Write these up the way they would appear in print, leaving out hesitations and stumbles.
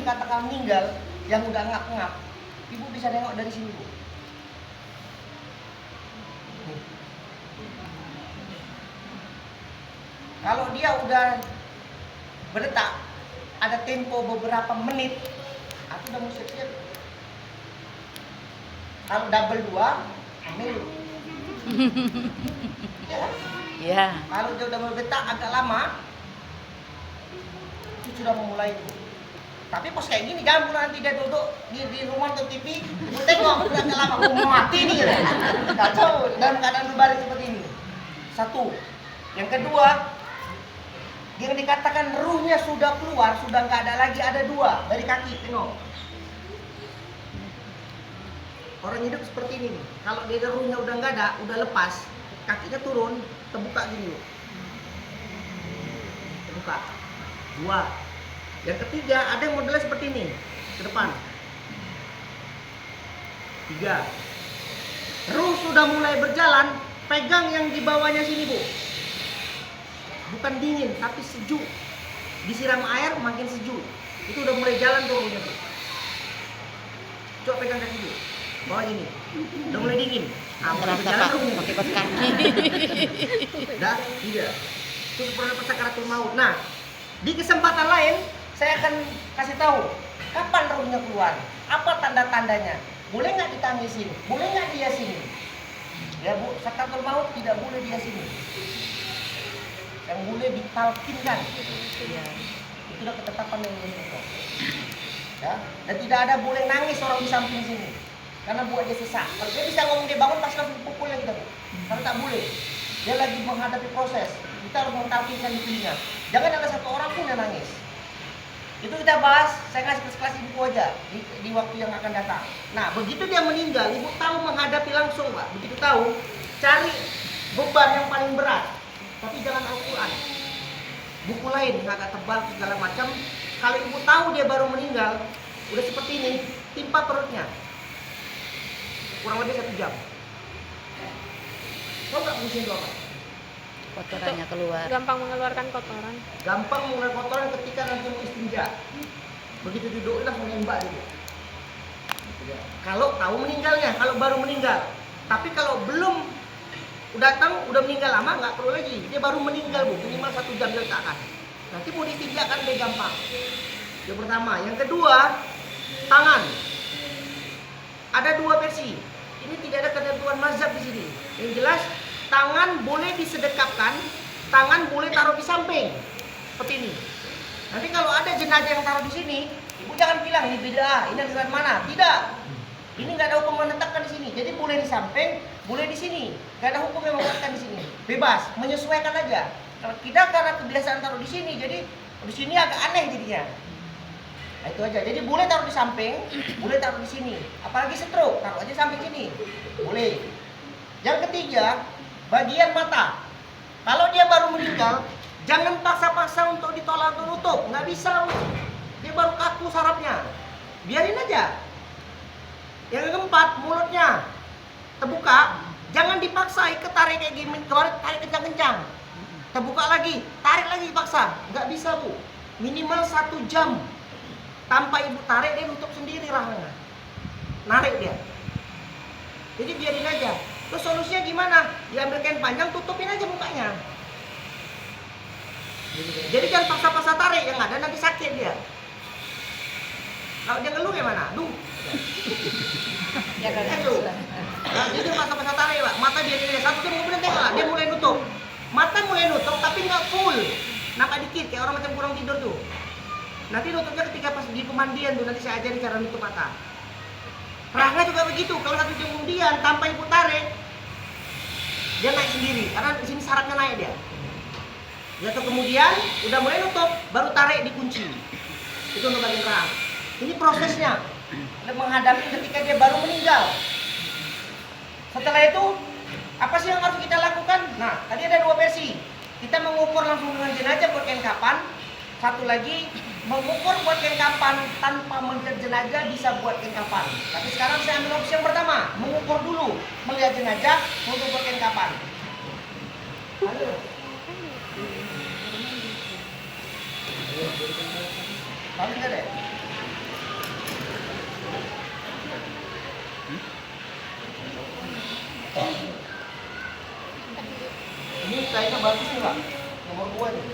dikatakan meninggal, yang udah ngap-ngap, ibu bisa nengok dari sini, Bu. Kalau dia udah berdetak, ada tempo beberapa menit, aku udah mesti siap. Kalau double 2, ambil. Ya. Iya. Kalau dia udah berdetak agak lama, itu sudah memulai. Tapi pas kayak gini, jangan pula nanti dia duduk di rumah atau TV, ibu tengok udah agak lama, mau mati nih. Kacau dalam keadaan berbaring seperti ini. Satu. Yang kedua, yang dikatakan ruhnya sudah keluar, sudah nggak ada lagi, ada 2 dari kaki, tengok. Orang hidup seperti ini nih. Kalau dia ruhnya udah nggak ada, udah lepas, kakinya turun, terbuka gini. Terbuka. 2. Yang ketiga, ada yang modelnya seperti ini, ke depan. 3. Ruh sudah mulai berjalan, pegang yang di bawahnya sini, Bu. Bukan dingin, tapi sejuk. Disiram air makin sejuk. Itu udah mulai jalan tuh ruhnya, Bu. Coba pegang kaki, Bu. Bawah ini. Udah mulai dingin. Nah, terasa Pak, pakai kos kaki. Dah, tidak. Itu seperti sakaratul maut. Nah, di kesempatan lain saya akan kasih tahu kapan ruhnya keluar, apa tanda-tandanya. Boleh nggak ditangisin? Boleh nggak dia sini? Ya Bu, sakaratul maut tidak boleh dia sini. Yang boleh ditalkinkan. Iya. Itu udah ketetapan yang Allah. Ya, dan tidak ada boleh nangis orang di samping sini. Karena buat dia sesak. Kalau dia bisa ngomong dia bangun pasti langsung pukulnya kita, Bu. Karena tak boleh. Dia lagi menghadapi proses. Kita harus mentalkinkan di telinga. Jangan ada satu orang pun yang nangis. Itu kita bahas, saya kasih kelas ibu aja di waktu yang akan datang. Nah, begitu dia meninggal, ibu tahu menghadapi langsung, Pak. Begitu tahu, cari beban yang paling berat. Tapi jangan Al-Quran. Buku lain yang agak tebal segala macam. Kalau ibu tahu dia baru meninggal, udah seperti ini, timpa perutnya. Kurang lebih 1 jam. Tahu nggak fungsi itu apa? Kotorannya keluar. Gampang mengeluarkan kotoran. Gampang mengeluarkan kotoran ketika nanti mau istinja. Begitu duduk langsung nembak dia. Kalau tahu meninggalnya, kalau baru meninggal. Tapi kalau belum datang, udah meninggal lama, nggak perlu lagi. Dia baru meninggal, Bu, minimal 1 jam dia letakkan. Nanti mau ditinjakan dia gampang. Yang pertama, yang kedua, tangan. Ada 2 versi. Ini tidak ada ketentuan mazhab di sini. Yang jelas, tangan boleh disedekapkan, tangan boleh taruh di samping. Seperti ini. Nanti kalau ada jenazah yang taruh di sini, ibu jangan bilang ini bid'ah, ini aliran mana? Tidak. Ini nggak ada hukum menetapkan di sini. Jadi boleh di samping, boleh di sini. Nggak ada hukum yang menetapkan di sini. Bebas, menyesuaikan aja. Kalau kita karena kebiasaan taruh di sini, jadi di sini agak aneh jadinya. Nah, itu aja. Jadi boleh taruh di samping, boleh taruh di sini. Apalagi stroke, taruh aja samping sini. Boleh. Yang ketiga, bagian mata. Kalau dia baru meninggal, jangan paksa-paksa untuk ditolak atau nutup. Nggak bisa. Dia baru kaku sarafnya. Biarin aja. Yang keempat, mulutnya terbuka. Jangan dipaksa, ketarik kayak gini. Kemarin tarik kencang-kencang. Terbuka lagi, tarik lagi paksa. Nggak bisa, Bu. Minimal 1 jam. Tanpa ibu tarik, dia nutup sendiri rahangnya. Narik dia. Jadi biarin aja. Terus solusinya gimana? Diambil kain panjang, tutupin aja mukanya. Jadi jangan paksa-paksa tarik, yang ada nanti sakit dia. Kalau dia ngeluh gimana? Duh. Ya kan. Nah, jadi dia paksa-paksa tarik, Pak. Mata dia 1 jam kemudian tengok, dia mulai nutup. Mata mulai nutup tapi nggak full. Nampak dikit, kayak orang macam kurang tidur tuh. Nanti nutupnya ketika pas di pemandian tuh, nanti saya ajarin cara nutup mata. Rahangnya juga begitu, kalau 1 jam kemudian tanpa ibu tarik, dia naik sendiri, karena di sini sarafnya naik dia. Jatuh kemudian, udah mulai nutup, baru tarik dikunci. Itu untuk bagian rahang. Ini prosesnya, menghadapi ketika dia baru meninggal. Setelah itu, apa sih yang harus kita lakukan? Nah, tadi ada 2 versi. Kita mengukur langsung dengan jenazah buat kain kapan. Satu lagi, mengukur buat kain kapan tanpa melihat jenazah bisa buat kain kapan. Tapi sekarang saya ambil opsi yang pertama, mengukur dulu, melihat jenazah untuk buat kain kapan. Halo. Tahu tidak deh? Ini kayaknya bagus nih Pak, nomor 2 nih.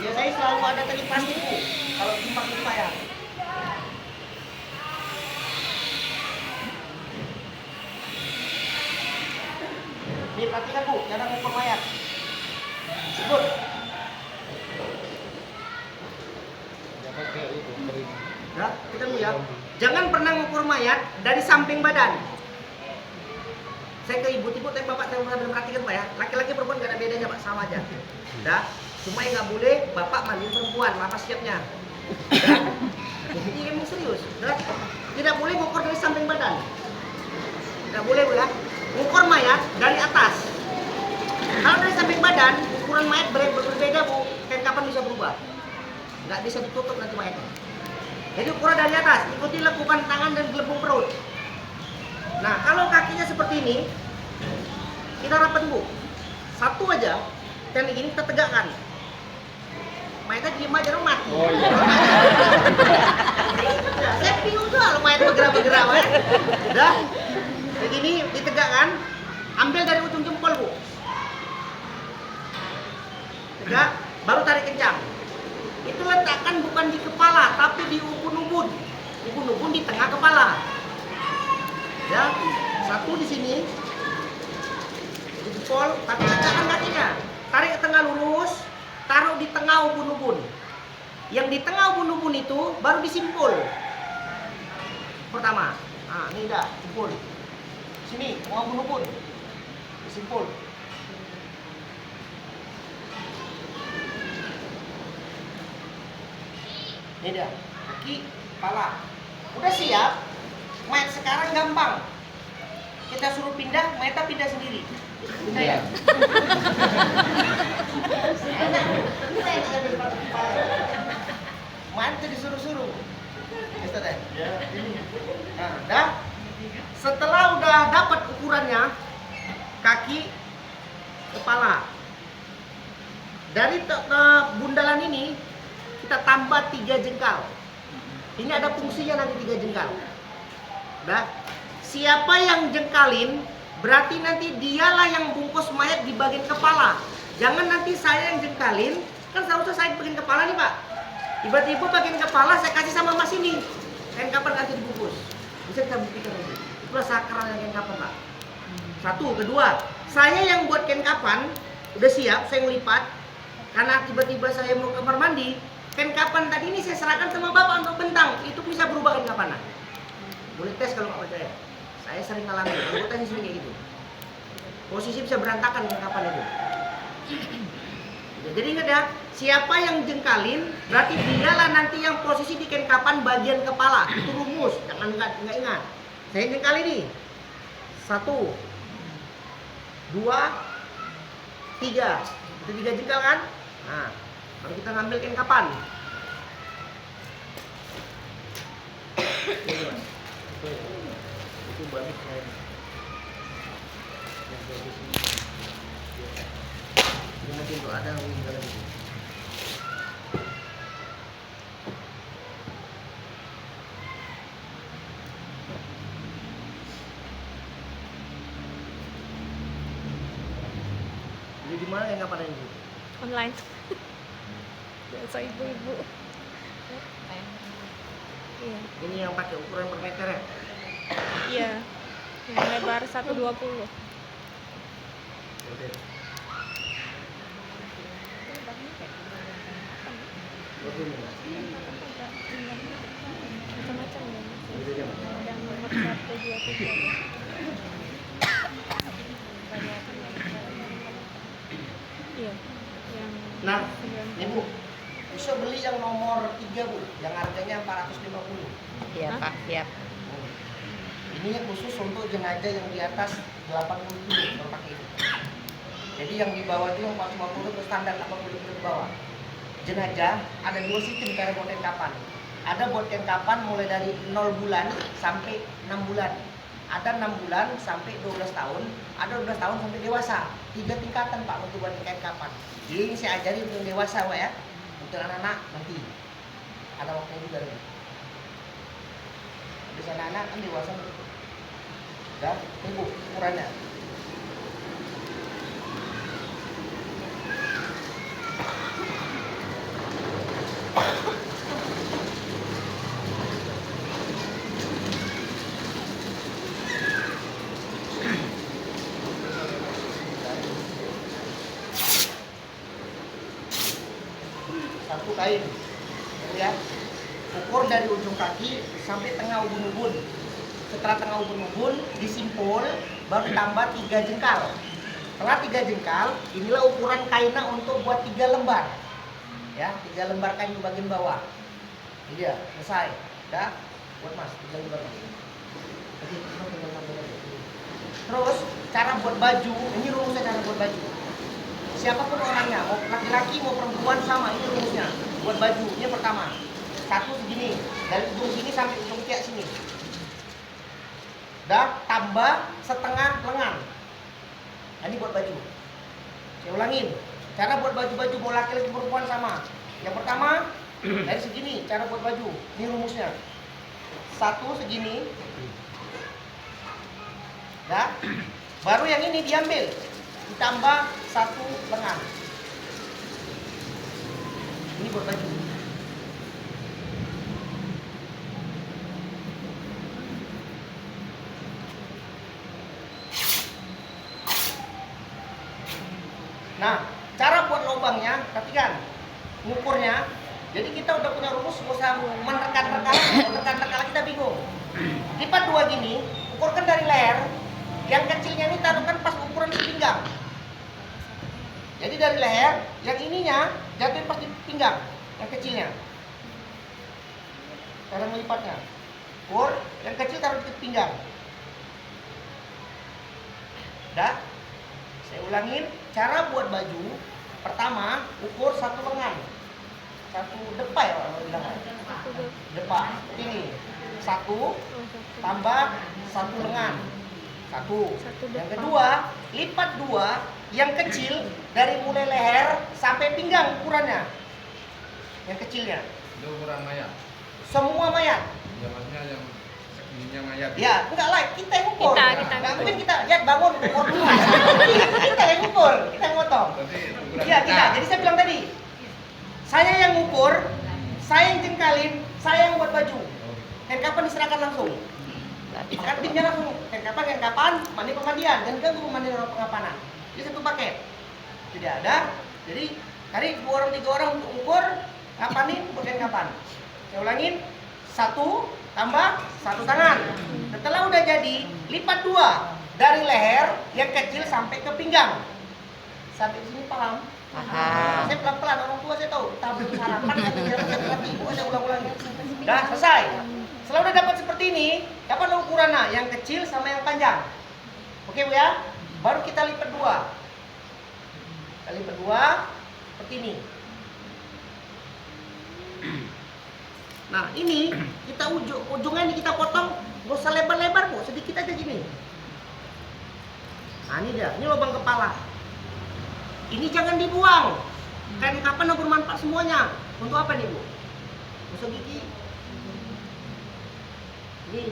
Biasanya selalu ada tali plastik Bu, kalau timpak-timpak ya. Nih perhatikan Bu, cara ngukur mayat. Sebut. Ya, kita dulu ya. Jangan pernah ngukur mayat dari samping badan. Saya ke ibu-ibu, tapi bapak saya sambil perhatikan Pak ya. Laki-laki perempuan gak ada bedanya Pak, sama aja. Dah, cuma yang nggak boleh bapak mandiin perempuan, apa siapnya? Ini emang serius. Dah, tidak boleh ngukur dari samping badan. Tidak boleh Bu ya. Ngukur mayat dari atas. Kalau dari samping badan, ukuran mayat berbeda Bu. Kain kapan bisa berubah? Nggak bisa ditutup nanti mayatnya. Jadi ukuran dari atas, ikuti lekukan tangan dan gelembung perut. Nah, kalau kakinya seperti ini, kita rapat Bu. Satu aja, teknik ini kita tegakkan. Mayatnya diem aja, orang mati. Oh iya. Saya bingung tuh kalau mayat bergerak-bergerak ya. Udah, begini ditegakkan, ambil dari ujung jempol Bu. Tegak, baru tarik kencang. Itu letakkan bukan di kepala, tapi di ubun-ubun. Ubun-ubun di tengah kepala. Ya, satu di sini, di jempol, tapi tegakkan kakinya. Tarik ke tengah lurus, taruh di tengah ubun-ubun. Yang di tengah ubun-ubun itu baru disimpul. Pertama, nah ini dah, simpul. Sini, mau ubun-ubun, disimpul. Ini dah, kaki, kepala. Udah siap, mayat sekarang gampang. Kita suruh pindah, mayatnya pindah sendiri. Pindah ya? Mayat itu disuruh-suruh. Nah, dah. Setelah udah dapat ukurannya, kaki, kepala. Dari bundalan ini, kita tambah 3 jengkal. Ini ada fungsinya nanti 3 jengkal. Udah. Siapa yang jengkalin, berarti nanti dialah yang bungkus mayat di bagian kepala. Jangan nanti saya yang jengkalin, kan seharusnya saya bagian kepala nih Pak. Tiba-tiba bagian kepala saya kasih sama Mas ini. Kain kapan nanti dibungkus. Bisa kita buktikan lagi. Itulah sakralnya kain kapan Pak. Satu, kedua, saya yang buat kain kapan, udah siap, saya ngelipat. Karena tiba-tiba saya mau ke kamar mandi, kain kapan tadi ini saya serahkan sama Bapak untuk bentang. Itu bisa berubah kain kapan. Boleh tes kalau nggak percaya. Saya sering ngalamin, anggotanya sering kayak gitu. Posisi bisa berantakan kain kapan itu. Jadi ingat ya, siapa yang jengkalin, berarti dialah nanti yang posisi di kain kapan bagian kepala. Itu rumus, jangan nggak ingat. Saya jengkali nih. 1, 2, 3. Itu 3 jengkal kan? Nah, baru kita ngambil kain kapan. Itu bagus saya. Ini mungkin tuh ada yang dalam itu. Jadi di mana yang kapan ini? Online. Biasa ibu-ibu. Iya. Ini yang pakai ukuran per meter ya? Iya. Yang lebar 120. Macam-macam ya. Yang nomor 123. Iya. Yang Nah, 90. Ibu bisa beli yang nomor 3 Bu, yang harganya 450. Iya Hah? Pak, siap. Ini khusus untuk jenazah yang di atas 80 kilo kalau pakai ini. Jadi yang di bawah itu yang 450 itu standar 80 kilo ke bawah. jenazah ada dua sistem cara buat kain kapan. Ada buat kain kapan mulai dari 0 bulan sampai 6 bulan. Ada 6 bulan sampai 12 tahun, ada 12 tahun sampai dewasa. 3 tingkatan Pak untuk buat kain kapan. Jadi ini saya ajari untuk dewasa Pak ya. Untuk anak-anak nanti ada waktunya juga nih. Habis anak-anak kan dewasa begitu. Udah, ini Bu ukurannya. Satu kain, ya. Ukur dari ujung kaki sampai tengah ubun-ubun. Setelah tengah ubun-ubun disimpul, baru tambah 3 jengkal. Setelah 3 jengkal, inilah ukuran kainnya untuk buat 3 lembar. Ya, 3 lembar kain di bagian bawah. Ini dia, selesai. Udah, buat Mas, 3 lembar. Terus cara buat baju, ini rumusnya cara buat baju. Siapapun orangnya, mau laki-laki mau perempuan sama, ini rumusnya. Buat baju, ini pertama. Satu segini, dari ujung sini sampai ujung ketiak sini. Dah tambah setengah lengan. Nah, ini buat baju. Saya ulangin. Cara buat baju-baju mau laki-laki perempuan sama. Yang pertama dari segini cara buat baju. Ini rumusnya. Satu segini. Dah. Baru yang ini diambil. Ditambah satu lengan. Ini buat baju. Nah, cara buat lubangnya, perhatikan ngukurnya. Jadi kita udah punya rumus, nggak usah menekan-nekan kita bingung. Lipat 2 gini, ukurkan dari leher. Yang kecilnya ini taruhkan pas ukuran di pinggang. Jadi dari leher, yang ininya jatuhin pas di pinggang, yang kecilnya. Cara melipatnya, ukur yang kecil taruh di pinggang. Dah, saya ulangin. Cara buat baju, pertama ukur satu lengan, satu depa ya orang bilang. Depa, ini satu tambah satu lengan. Satu. Yang kedua, lipat 2 yang kecil dari mulai leher sampai pinggang ukurannya. Yang kecilnya. Itu ukuran mayat. Semua mayat. Ya maksudnya yang segininya mayat. Ya, enggak lah, kita yang ukur. Kita Nggak mungkin kita lihat bangun ukur dulu. Kita yang ukur, kita yang motong. Berarti ukuran Iya, kita. Jadi saya bilang tadi, saya yang ukur, saya yang jengkalin, saya yang buat baju. Dan kapan diserahkan langsung? Kan timnya langsung, kapan, mandi pemandian, dan ganggu pemandian orang pengapanan. Jadi satu paket. Tidak ada. Jadi cari 2 orang 3 orang untuk ukur, kapanin, bukan kapan. Saya ulangin, 1 tambah 1 tangan. Setelah udah jadi, lipat 2 dari leher yang kecil sampai ke pinggang. Sampai sini paham? Paham. Saya pelan-pelan, orang tua saya tahu. Tapi sarapan, saya ibu ada ulang-ulang. Dah selesai. Setelah udah dapat seperti ini, dapat ukurannya yang kecil sama yang panjang. Oke Bu ya? Baru kita lipat 2. Kita lipat 2 seperti ini. Nah ini kita ujungnya ini kita potong, nggak usah lebar-lebar Bu, sedikit aja gini. Nah ini dia, ini lubang kepala. Ini jangan dibuang. Kain kapan yang bermanfaat semuanya. Untuk apa nih Bu? Gosok gigi. Ini.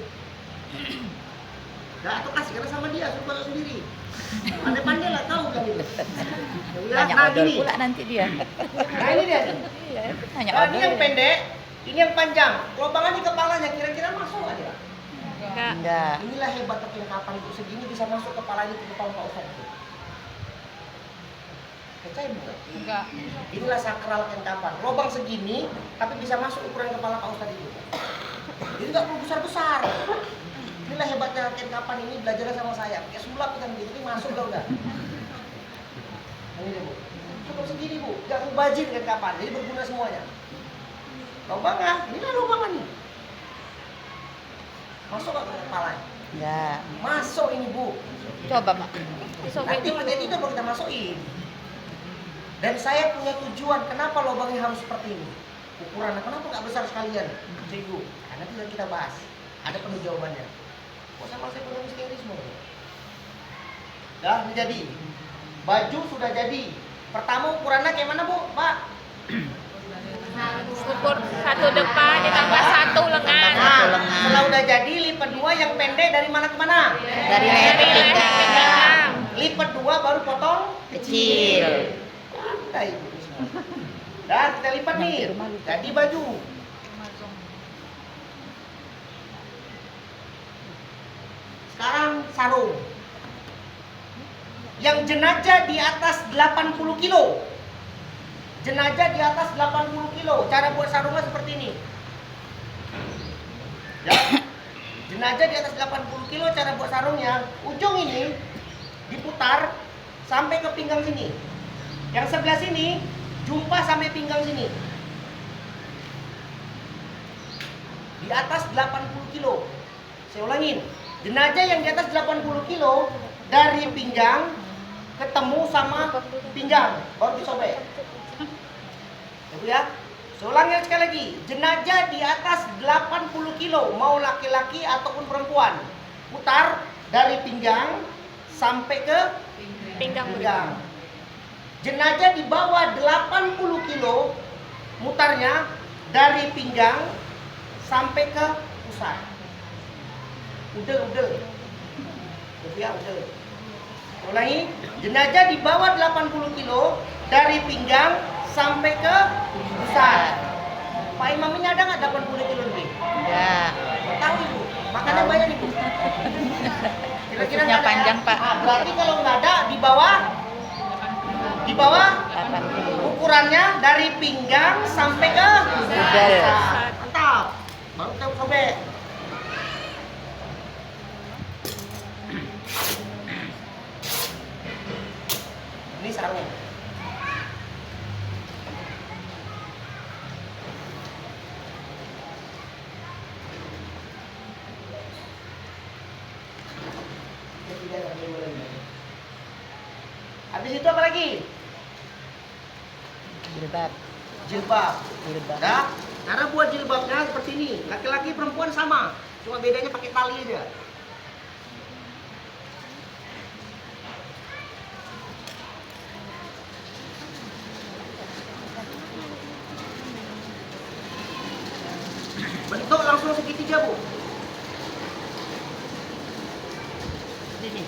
Nah, atau kasih karena sama dia, suruh gosok sendiri. Pandai-pandai lah tahu kan itu. Ya, Banyak nah odol gini. pula nanti dia. Nah ini dia. Iya, banyak Nah, odol. ini yang pendek, ini yang panjang. Lobangan di kepalanya kira-kira masuk nggak dia? Enggak. Inilah hebat kain kapan itu, segini bisa masuk kepala ini ke kepala Pak Ustadz itu. Percaya bukan? Enggak. Inilah sakral kain kapan. Lubang segini, tapi bisa masuk ukuran kepala Pak Ustadz itu. Jadi nggak perlu besar-besar. Inilah hebatnya kain kapan ini, belajarnya sama saya. Kayak sulap kan gitu, ini masuk udah. Ini deh Bu. Cukup segini Bu, nggak mubazir kain kapan, jadi berguna semuanya. Lubangnya, inilah lubangnya nih. Masuk nggak ke kepala? Enggak. Masuk ini Bu. Coba, Mak. Disobek Nanti dulu. pakai itu baru kita masukin. Dan saya punya tujuan, kenapa lubangnya harus seperti ini? Ukurannya, kenapa nggak besar sekalian? Terigu. Karena tinggal kita bahas. Ada penuh jawabannya. Kok sama saya punya misteri semua? Dah, ini jadi. Baju sudah jadi. Pertama ukurannya kayak mana, Bu? Pak? Ukur satu depan ditambah satu lengan. Satu lengan. Setelah udah jadi, lipat dua yang pendek dari mana ke mana? Dari leher ke pinggang. Lipat dua baru potong Kecil. Nah, Ibu. Dan kita lipat nih. Jadi baju. Sekarang sarung. Yang jenajah di atas 80 kilo. Jenajah di atas 80 kilo. Cara buat sarungnya seperti ini. Ya. Jenajah di atas 80 kilo, cara buat sarungnya, ujung ini diputar sampai ke pinggang sini. Yang sebelah sini jumpa sampai pinggang sini. Di atas 80 kilo. Saya ulangin. Jenajah yang di atas 80 kilo dari pinggang ketemu sama pinggang baru disobek. Ya. Saya ulangin sekali lagi. Jenajah di atas 80 kilo, mau laki-laki ataupun perempuan. Putar dari pinggang sampai ke Pinggang. pinggang. Jenajah di bawah 80 kilo, mutarnya dari pinggang sampai ke pusat. Udel. Ya, udel. Ulangi, jenajah di bawah 80 kilo, dari pinggang sampai ke pusat. Pak Imam ini ada nggak 80 kilo lebih? Enggak. Tahu Ibu, makannya banyak Ibu. Kira-kira Ususnya nggak ada, panjang, ya? Pak. Berarti kalau nggak ada di bawah 80. ukurannya dari pinggang sampai ke Udel. mantap. Baru kita sobek. Ini sarung. Habis itu apa lagi? Jilbab. Jilbab. Jilbab. Nah, cara buat jilbabnya seperti ini. Laki-laki perempuan sama, cuma bedanya pakai tali aja. Bentuk langsung segitiga, Bu. Ini.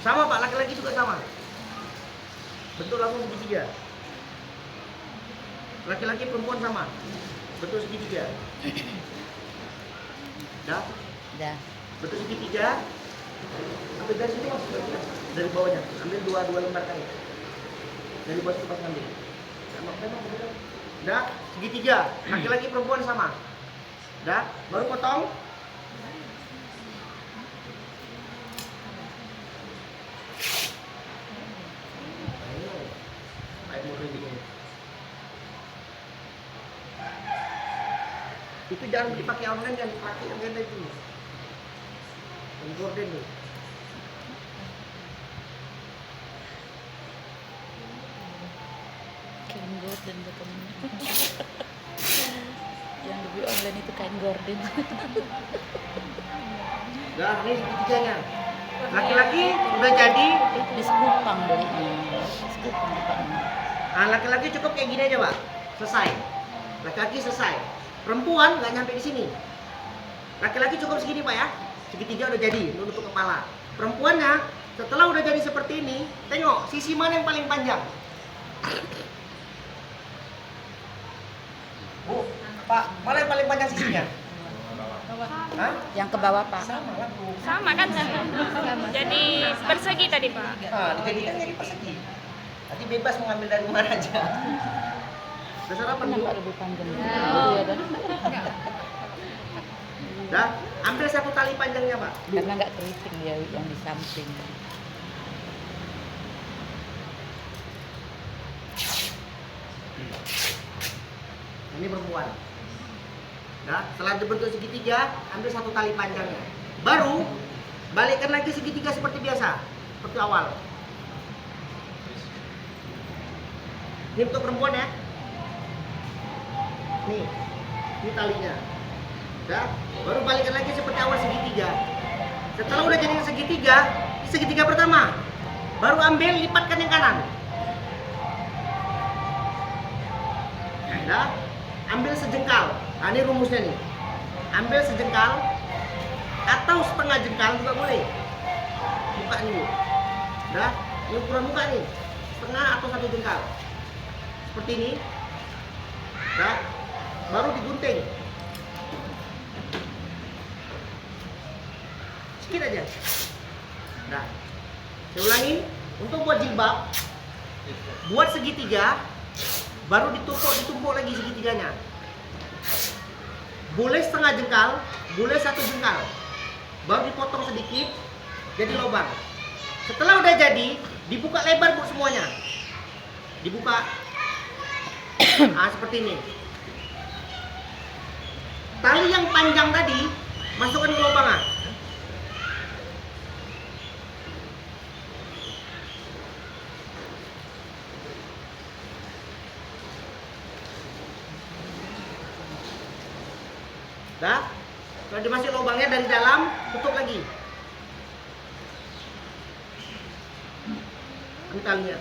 Sama Pak, laki-laki juga sama. Bentuk langsung segitiga. Laki-laki perempuan sama. Bentuk segitiga. Dah? Dah. Bentuk segitiga. Ambil dari sini Mas, dari bawahnya. Ambil dua lembar kali. Dari bawah itu pas ngambil. Dah, segitiga. Laki-laki perempuan sama. Dah, baru potong. Itu jangan dipakai online, jangan dipakai yang gede itu. Yang gorden tuh. Kain gorden katanya. Yang lebih online itu kain gorden. Nah, ini segitiganya. Laki-laki udah jadi. Di Sekupang belinya. Sekupang Jepangnya. Nah, laki-laki cukup kayak gini aja, Pak. Selesai. Laki-laki selesai. Perempuan nggak nyampe di sini. Laki-laki cukup segini, Pak ya. Segitiga udah jadi, nutup kepala. Perempuannya setelah udah jadi seperti ini, tengok sisi mana yang paling panjang. Bu, Pak, mana yang paling panjang sisinya? Hah? Yang ke bawah, Pak. Sama lah, Bu. Sama kan? Jadi persegi tadi, Pak. Nah, dijadikan jadi persegi. Nanti bebas mau ngambil dari mana aja. Udah sarapan, Bu? Nampak lebih panjang. Iya, dah. Dah, ambil satu tali panjangnya, Pak. Karena nggak keriting dia yang di samping. Ini perempuan. Nah, setelah dibentuk segitiga, ambil satu tali panjangnya. Baru balikkan lagi segitiga seperti biasa, seperti awal. Ini untuk perempuan ya. Nih, ini talinya. Udah, baru balikan lagi seperti awal segitiga. Setelah udah jadi segitiga, di segitiga pertama, baru ambil lipatkan yang kanan. Udah, ambil sejengkal. Nah, ini rumusnya nih. Ambil sejengkal atau setengah jengkal juga boleh. Buka nih Bu. Udah, ini ukuran muka nih. Setengah atau 1 jengkal. Seperti ini. Udah, baru digunting. Sedikit aja. Nah, saya ulangi. Untuk buat jilbab, buat segitiga, baru ditumpuk lagi segitiganya. Boleh setengah jengkal, boleh 1 jengkal. Baru dipotong sedikit, jadi lubang. Setelah udah jadi, dibuka lebar Bu semuanya. Dibuka. Nah, seperti ini. Tali yang panjang tadi masukkan ke lubang. Dah, kalau dimasukin lubangnya dari dalam, tutup lagi. Ini talinya.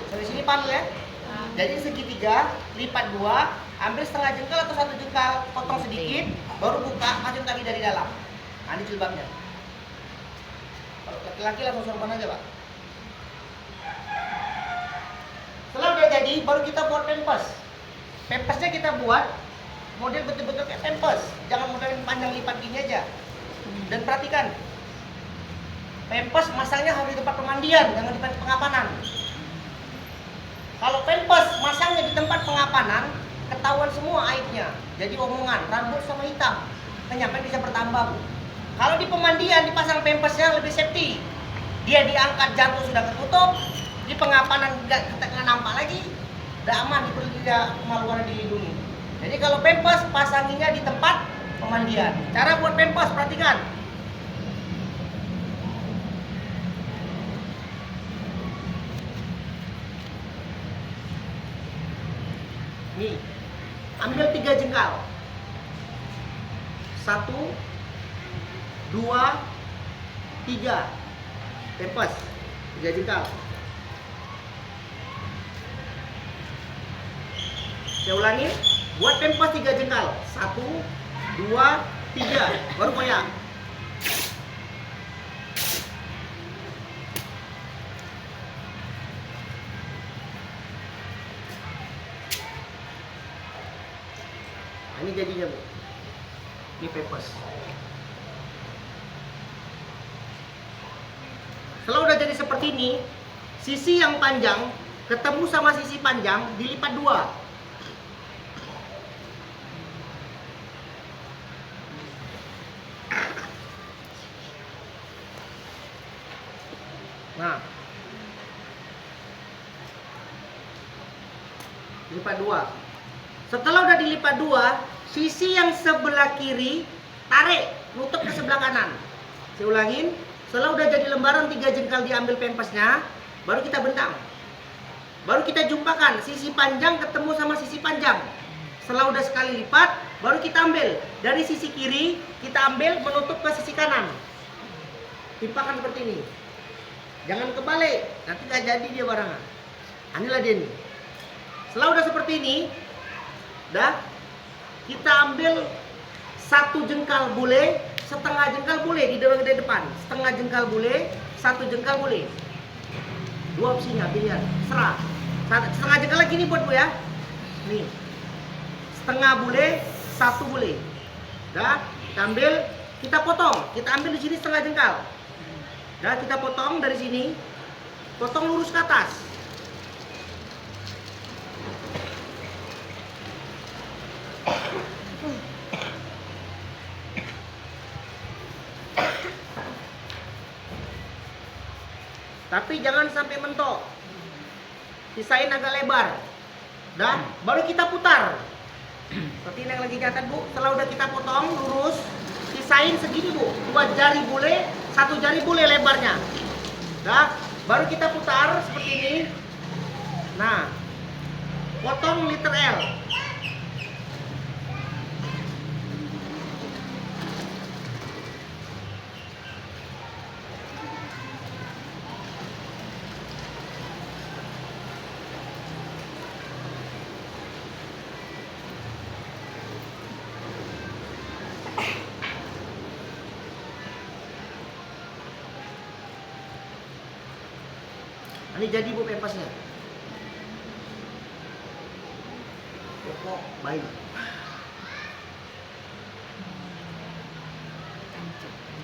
Dari sini paham ya? Jadi segitiga, lipat 2, ambil setengah jengkal atau 1 jengkal, potong sedikit, baru buka, masukin tali dari dalam. Nah, ini jilbabnya. Kalau laki-laki langsung sorban aja Pak. Setelah udah jadi, baru kita buat pempes. Pempesnya kita buat model betul-betul kayak pempes. Jangan model yang panjang lipat gini aja. Dan perhatikan, pempes masangnya harus di tempat pemandian, jangan di tempat pengapanan. Kalau pempes masangnya di tempat pengapanan, ketahuan semua aibnya. Jadi omongan, rambut sama hitam, penyampai bisa bertambah Bu. Kalau di pemandian dipasang pempesnya lebih safety. Dia diangkat jatuh sudah ketutup. Di pengapanan nggak nampak lagi, udah aman, dia kemaluannya dilindungi. Jadi kalau pempes pasanginya di tempat pemandian. Cara buat pempes perhatikan. Nih, ambil 3 jengkal. 1, 2, 3. Pempes 3 jengkal. Saya ulangi, buat pempes 3 jengkal. 1, 2, 3. Baru koyak. Nah, ini jadinya Bu. Ini pempes. Setelah udah jadi seperti ini, sisi yang panjang ketemu sama sisi panjang dilipat 2. Nah, dilipat 2. Setelah udah dilipat 2, sisi yang sebelah kiri tarik, nutup ke sebelah kanan. Saya ulangin, setelah udah jadi lembaran 3 jengkal diambil pempesnya, baru kita bentang. Baru kita jumpakan sisi panjang ketemu sama sisi panjang. Setelah udah sekali lipat, baru kita ambil dari sisi kiri, kita ambil menutup ke sisi kanan. Timpakan seperti ini. Jangan kebalik, nanti nggak jadi dia barangnya. Inilah dia nih. Setelah udah seperti ini, dah kita ambil 1 jengkal boleh, setengah jengkal boleh di depan. Setengah jengkal boleh, 1 jengkal boleh. 2 opsinya pilihan, serah. Setengah jengkal lagi nih buat Bu ya. Nih, setengah boleh, 1 boleh. Dah, kita ambil, kita potong. Kita ambil di sini setengah jengkal. Dah, kita potong dari sini, potong lurus ke atas. Tapi jangan sampai mentok. Sisain agak lebar. Dah, baru kita putar. Seperti ini yang lagi catat Bu. Setelah udah kita potong lurus, sisain segini Bu. 2 jari boleh, 1 jari boleh lebarnya. Dah, baru kita putar seperti ini. Nah, potong liter L. Ini jadi Bu pempasnya. Pokok bayi.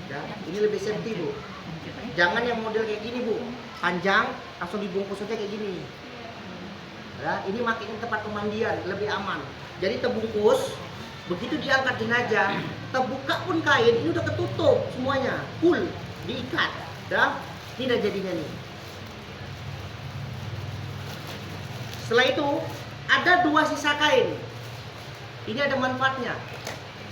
Ya, ini lebih safety Bu. Jangan yang model kayak gini Bu, panjang langsung dibungkus aja kayak gini. Ya, ini makin tempat pemandian lebih aman. Jadi terbungkus, begitu diangkat jenazah, terbuka pun kain ini udah ketutup semuanya, full diikat. Ya, ini udah jadinya nih. Setelah itu ada 2 sisa kain. Ini ada manfaatnya.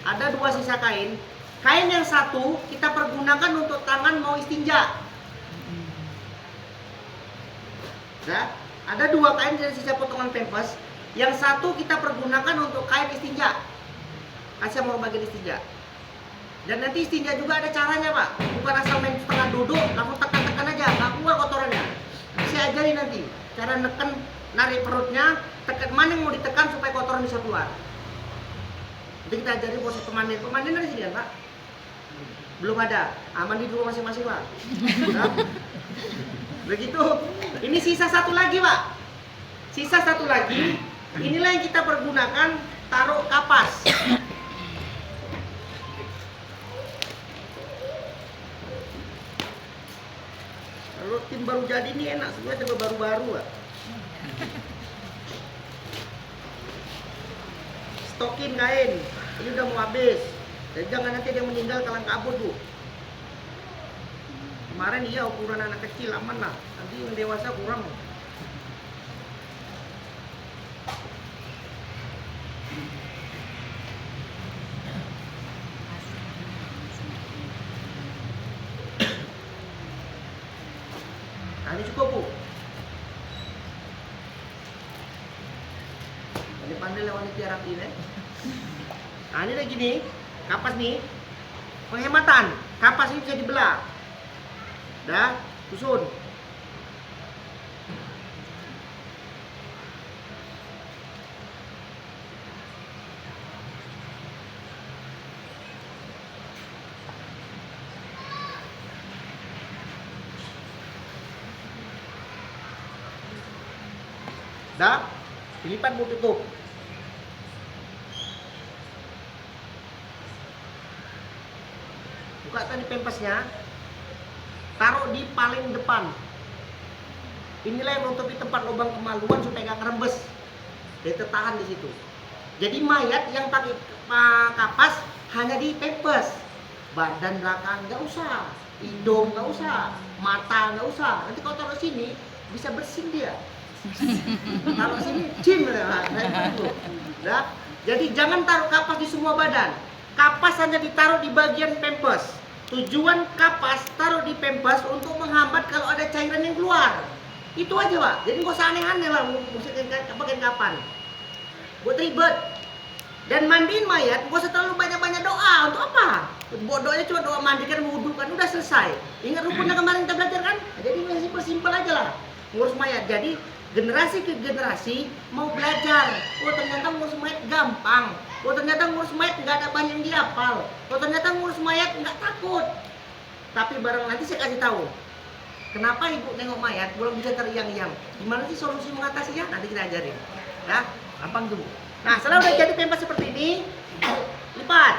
Ada 2 sisa kain. Kain yang satu kita pergunakan untuk tangan mau istinja. Nah, ada 2 kain dari sisa potongan pempes. Yang satu kita pergunakan untuk kain istinja. Kasih mau bagian istinja. Dan nanti istinja juga ada caranya Pak. Bukan asal main setengah duduk, langsung tekan-tekan aja, nggak keluar kotorannya. Saya ajarin nanti cara neken, narik perutnya, tekan mana yang mau ditekan supaya kotoran bisa keluar. Nanti kita ajarin proses pemandian. Pemandian dari sini kan Pak? Belum ada. Mandi dulu masing-masing Pak. Nah, begitu. Ini sisa satu lagi Pak. Sisa satu lagi. Inilah yang kita pergunakan taruh kapas. Kalau tim baru jadi ini enak, sebenarnya coba baru-baru Pak. Stokin kain, ini udah mau habis. Jadi jangan nanti ada yang meninggal kalang kabut Bu. Kemarin iya ukuran anak kecil aman lah, nanti yang dewasa kurang. Nah ini cukup Bu. Pandai lawan tiarap ini. Nah ini lagi nih, kapas nih, penghematan. Kapas ini bisa dibelah. Dah, susun. Dah, dilipat mau tutup. Buka tadi pempesnya, taruh di paling depan. Inilah yang menutupi tempat lubang kemaluan supaya nggak kerembes. Dia tertahan di situ. Jadi mayat yang pakai kapas hanya di pempes, badan belakang nggak usah, hidung nggak usah, mata nggak usah. Nanti kalau taruh sini bisa bersin dia. Taruh sini cim ya. Jadi jangan taruh kapas di semua badan. Kapas hanya ditaruh di bagian pempes. Tujuan kapas taruh di pempes untuk menghambat kalau ada cairan yang keluar. Itu aja Pak. Jadi nggak usah aneh-aneh lah musikin kapan. Buat ribet. Dan mandiin mayat nggak usah terlalu banyak-banyak doa. Untuk apa? Doanya cuma doa mandikan, wudhu kan udah selesai. Ingat rukunnya kemarin kita belajar kan? Jadi simpel-simpel aja lah ngurus mayat. Jadi generasi ke generasi mau belajar. Oh ternyata ngurus mayat gampang. Oh ternyata ngurus mayat nggak ada banyak yang dihafal. Oh ternyata ngurus mayat nggak takut. Tapi barang nanti saya kasih tahu. Kenapa ibu nengok mayat belum bisa teriang-iang? Gimana sih solusi mengatasinya? Nanti kita ajarin. Ya, gampang tuh. Nah setelah udah jadi pempes seperti ini, lipat.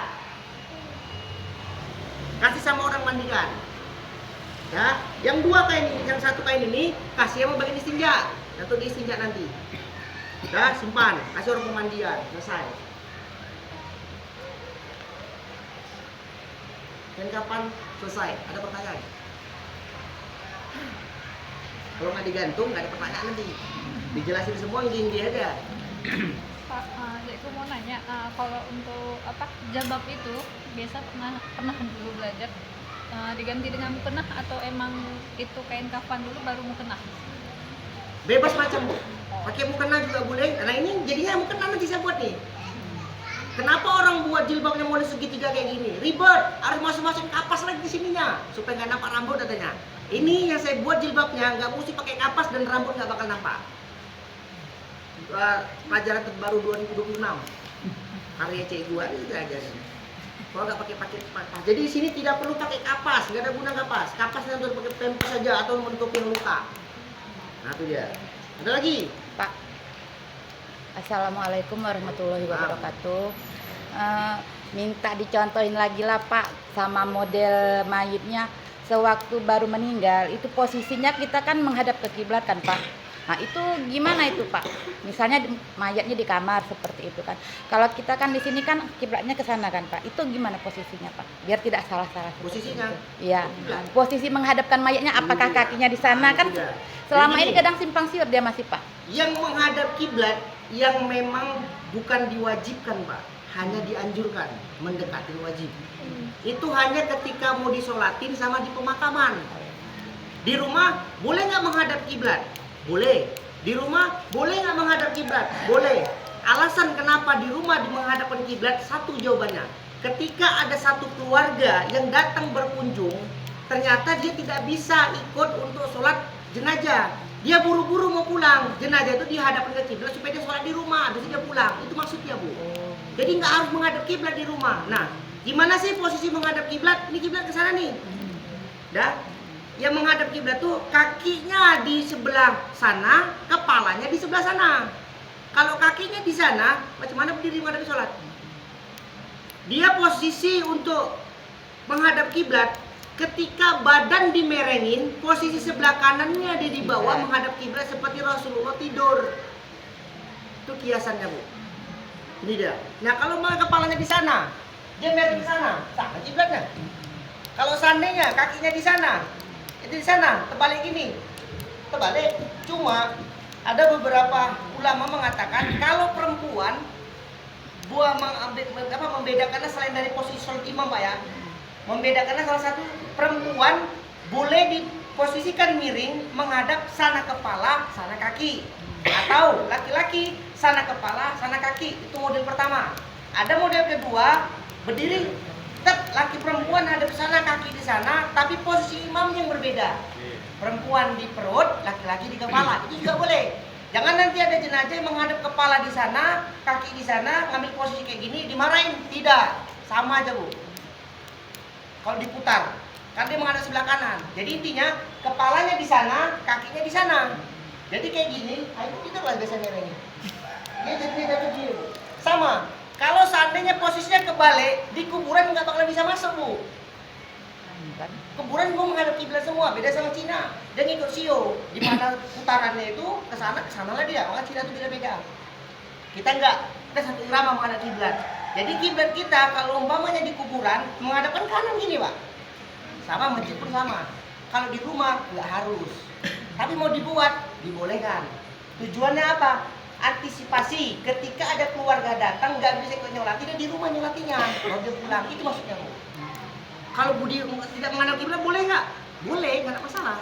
Kasih sama orang mandikan. Ya, yang 2 kain ini, yang 1 kain ini kasih sama bagian istinja. Atau di istinja nanti. Udah simpan, kasih orang pemandian, selesai. Dan kapan selesai? Ada pertanyaan? Kalau nggak digantung, nggak ada pertanyaan nanti. Dijelasin semua, gini aja. Pak, jadi aku mau nanya, kalau untuk apa jabab itu biasa pernah dulu belajar diganti dengan mukena atau emang itu kain kafan dulu baru mukena? Bebas macam Bu. Pakai mukena juga boleh. Nah ini jadinya mukena nanti saya buat nih. Kenapa orang buat jilbabnya model segitiga kayak gini? Ribet, harus masuk-masukin kapas lagi di sininya supaya nggak nampak rambut katanya. Ini yang saya buat jilbabnya nggak mesti pakai kapas dan rambut nggak bakal nampak. Pelajaran terbaru 2026. Karya Cik gua ini sudah ajarin. Kalau nggak pakai kapas. Jadi di sini tidak perlu pakai kapas, nggak ada guna kapas. Kapasnya untuk pakai pempes saja atau menutupin luka. Nah itu dia. Ada lagi? Pak. Assalamualaikum warahmatullahi wabarakatuh. Minta dicontohin lagi lah Pak sama model mayitnya sewaktu baru meninggal itu posisinya kita kan menghadap ke kiblat kan Pak. Nah itu gimana itu Pak? Misalnya mayatnya di kamar seperti itu kan. Kalau kita kan di sini kan kiblatnya ke sana kan Pak. Itu gimana posisinya Pak? Biar tidak salah-salah. Posisinya? Iya. Posisi menghadapkan mayatnya apakah kakinya di sana kan? Selama ini kadang simpang siur dia masih Pak. Yang menghadap kiblat yang memang bukan diwajibkan Pak, hanya dianjurkan, mendekati wajib. Itu hanya ketika mau disolatin sama di pemakaman. Di rumah boleh nggak menghadap kiblat? Boleh. Di rumah boleh nggak menghadap kiblat? Boleh. Alasan kenapa di rumah menghadapkan kiblat satu jawabannya. Ketika ada satu keluarga yang datang berkunjung, ternyata dia tidak bisa ikut untuk sholat jenazah. Dia buru-buru mau pulang, jenazah itu dihadapkan ke kiblat supaya dia sholat di rumah, habis itu dia pulang. Itu maksudnya Bu. Jadi nggak harus menghadap kiblat di rumah. Nah, gimana sih posisi menghadap kiblat? Ini kiblat ke sana nih. Dah. Yang menghadap kiblat tuh kakinya di sebelah sana, kepalanya di sebelah sana. Kalau kakinya di sana, macam mana berdiri menghadap sholat? Dia posisi untuk menghadap kiblat. Ketika badan dimerengin, posisi sebelah kanannya dia di bawah menghadap kiblat seperti Rasulullah tidur. Itu kiasannya Bu. Ini dia. Nah kalau kepalanya di sana, dia mereng di sana, sama kiblatnya. Kalau seandainya kakinya di sana, itu di sana, terbalik gini, terbalik. Cuma ada beberapa ulama mengatakan kalau perempuan membedakannya selain dari posisi sholat imam Pak ya. Membedakannya salah satu perempuan boleh diposisikan miring menghadap sana kepala, sana kaki. Atau laki-laki sana kepala, sana kaki. Itu model pertama. Ada model kedua, berdiri laki perempuan hadap sana, kaki di sana, tapi posisi imam yang berbeda. Perempuan di perut, laki-laki di kepala. Itu juga boleh. Jangan nanti ada jenazah yang menghadap kepala di sana, kaki di sana, ngambil posisi kayak gini, dimarahin. Tidak, sama aja Bu. Kalau diputar, karena dia menghadap sebelah kanan. Jadi intinya kepalanya di sana, kakinya di sana. Jadi kayak gini, itu kita lah biasanya ini. Dia jadi begini. Sama. Kalau seandainya posisinya kebalik, di kuburan nggak bakal bisa masuk Bu. Kuburan gua menghadap kiblat semua, beda sama Cina. Dia ngikut sio, di mana putarannya itu ke sana lah dia. Maka Cina itu beda-beda. Kita enggak, kita satu irama menghadap kiblat. Jadi kiblat kita kalau umpamanya di kuburan menghadapkan kanan gini Pak. Sama masjid pun sama. Kalau di rumah nggak harus. Tapi mau dibuat dibolehkan. Tujuannya apa? Antisipasi ketika ada keluarga datang nggak bisa ikut nyolati, dia di rumah nyolatinya. Kalau dia pulang itu maksudnya Bu. Kalau Budi tidak menghadap kiblat boleh nggak? Boleh, nggak ada masalah.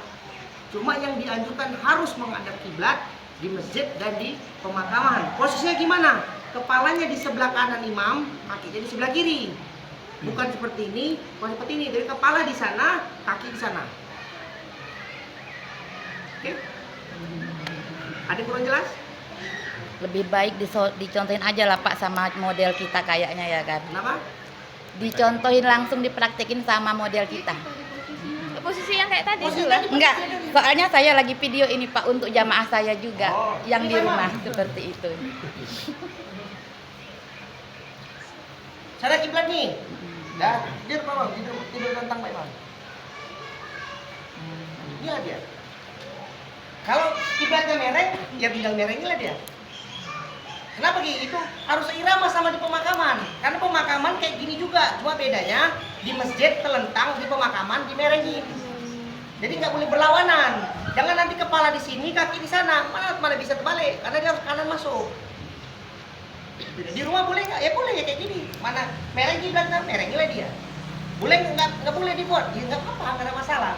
Cuma yang dianjurkan harus menghadap kiblat di masjid dan di pemakaman. Posisinya gimana? Kepalanya di sebelah kanan imam, kakinya di sebelah kiri. Bukan seperti ini, bukan seperti ini. Dari kepala di sana, kaki di sana. Oke? Ada yang kurang jelas? Lebih baik dicontohin aja lah Pak sama model kita kayaknya ya kan. Kenapa? Dicontohin langsung dipraktekin sama model kita. Posisi yang kayak tadi Posisi itu lah. tadi. Enggak, soalnya saya lagi video ini Pak untuk jamaah saya juga Oh, yang ini di rumah memang. seperti itu. Cara kiblat nih. Dah, tidur bawah, tidur tentang baik-baik. Iya dia. Kalau kiblatnya mereng, ya tinggal merengin lah dia. Kenapa Gi? Itu harus seirama sama di pemakaman. Karena pemakaman kayak gini juga, cuma bedanya di masjid telentang, di pemakaman dimerengin. Jadi nggak boleh berlawanan. Jangan nanti kepala di sini, kaki di sana. Mana bisa terbalik? Karena dia harus kanan masuk. Di rumah boleh nggak? Ya boleh ya kayak gini. Mana mereng kiblat kan? Merengilah dia. Boleh nggak boleh dibuat? Ya nggak apa-apa, nggak ada masalah.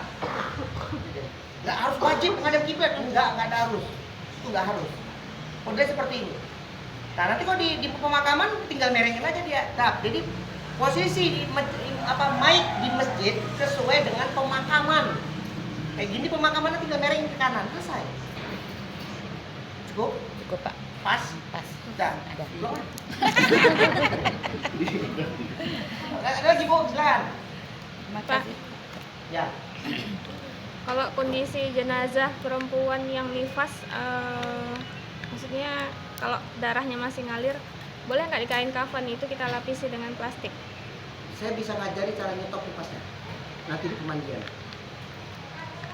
Nggak harus wajib menghadap kiblat, nggak ada harus. Itu nggak harus. Model seperti ini. Nah nanti kalau di pemakaman tinggal merengin aja dia. Nah, jadi posisi mic di masjid sesuai dengan pemakaman. Kayak gini pemakamannya tinggal merengin ke kanan, selesai. Cukup? Cukup Pak. Pas? Pas. Udah. Ada. Belum? Ada lagi Bu, silakan. Terima Pak. kasih. Ya. Kalau kondisi jenazah perempuan yang nifas, maksudnya kalau darahnya masih ngalir, boleh nggak di kain kafan itu kita lapisi dengan plastik? Saya bisa ngajari cara nyetok nifasnya. Nanti di pemandian.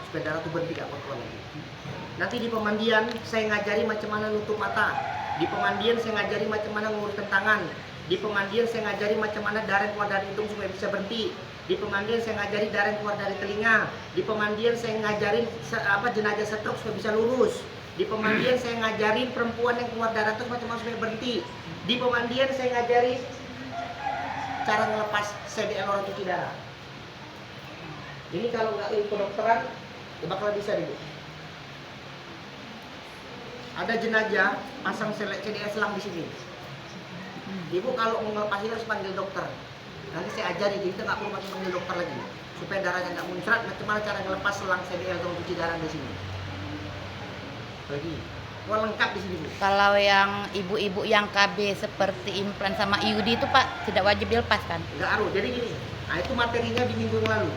Supaya darah itu berhenti gak kotor lagi. Nanti di pemandian saya ngajari macam mana nutup mata. Di pemandian saya ngajari macam mana ngurutkan tangan. Di pemandian saya ngajari macam mana darah yang keluar dari hidung supaya bisa berhenti. Di pemandian saya ngajari darah yang keluar dari telinga. Di pemandian saya ngajarin jenazah stroke supaya bisa lurus. Di pemandian saya ngajarin perempuan yang keluar darah itu macam mana supaya berhenti. Di pemandian saya ngajari cara ngelepas CDL orang cuci darah. Ini kalau nggak ilmu kedokteran, ya bakal bisa deh Bu. Ada jenazah pasang CDL selang di sini. Ibu kalau mau ngelepas itu harus panggil dokter. Nanti saya ajari, jadi kita nggak perlu panggil dokter lagi. Supaya darahnya nggak muncrat, macam mana cara ngelepas selang CDL atau cuci darah di sini. Lagi, wah lengkap di sini Bu. Kalau yang ibu-ibu yang KB seperti implan sama IUD itu Pak tidak wajib dilepas kan? Nggak harus, jadi gini. Nah itu materinya di minggu yang lalu.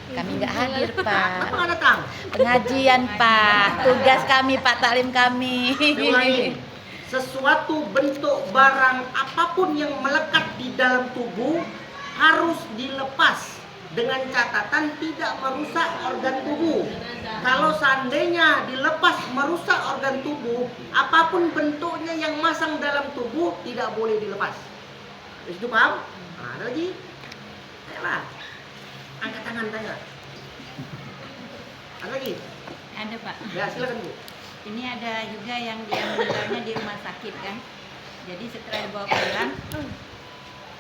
Kami nggak hadir Kenapa Pak. nggak datang? Pengajian Pak. Tugas kami Pak, taklim kami. Saya ulangi. Sesuatu bentuk barang apapun yang melekat di dalam tubuh harus dilepas dengan catatan tidak merusak organ tubuh. Kalau seandainya dilepas merusak organ tubuh, apapun bentuknya yang masang dalam tubuh tidak boleh dilepas. Itu paham? Nah, ada lagi? Ayolah. Angkat tangan tanya. Ada lagi? Ada Pak. Ya silakan Bu. Ini ada juga yang dia meninggalnya di rumah sakit kan. Jadi setelah dibawa pulang,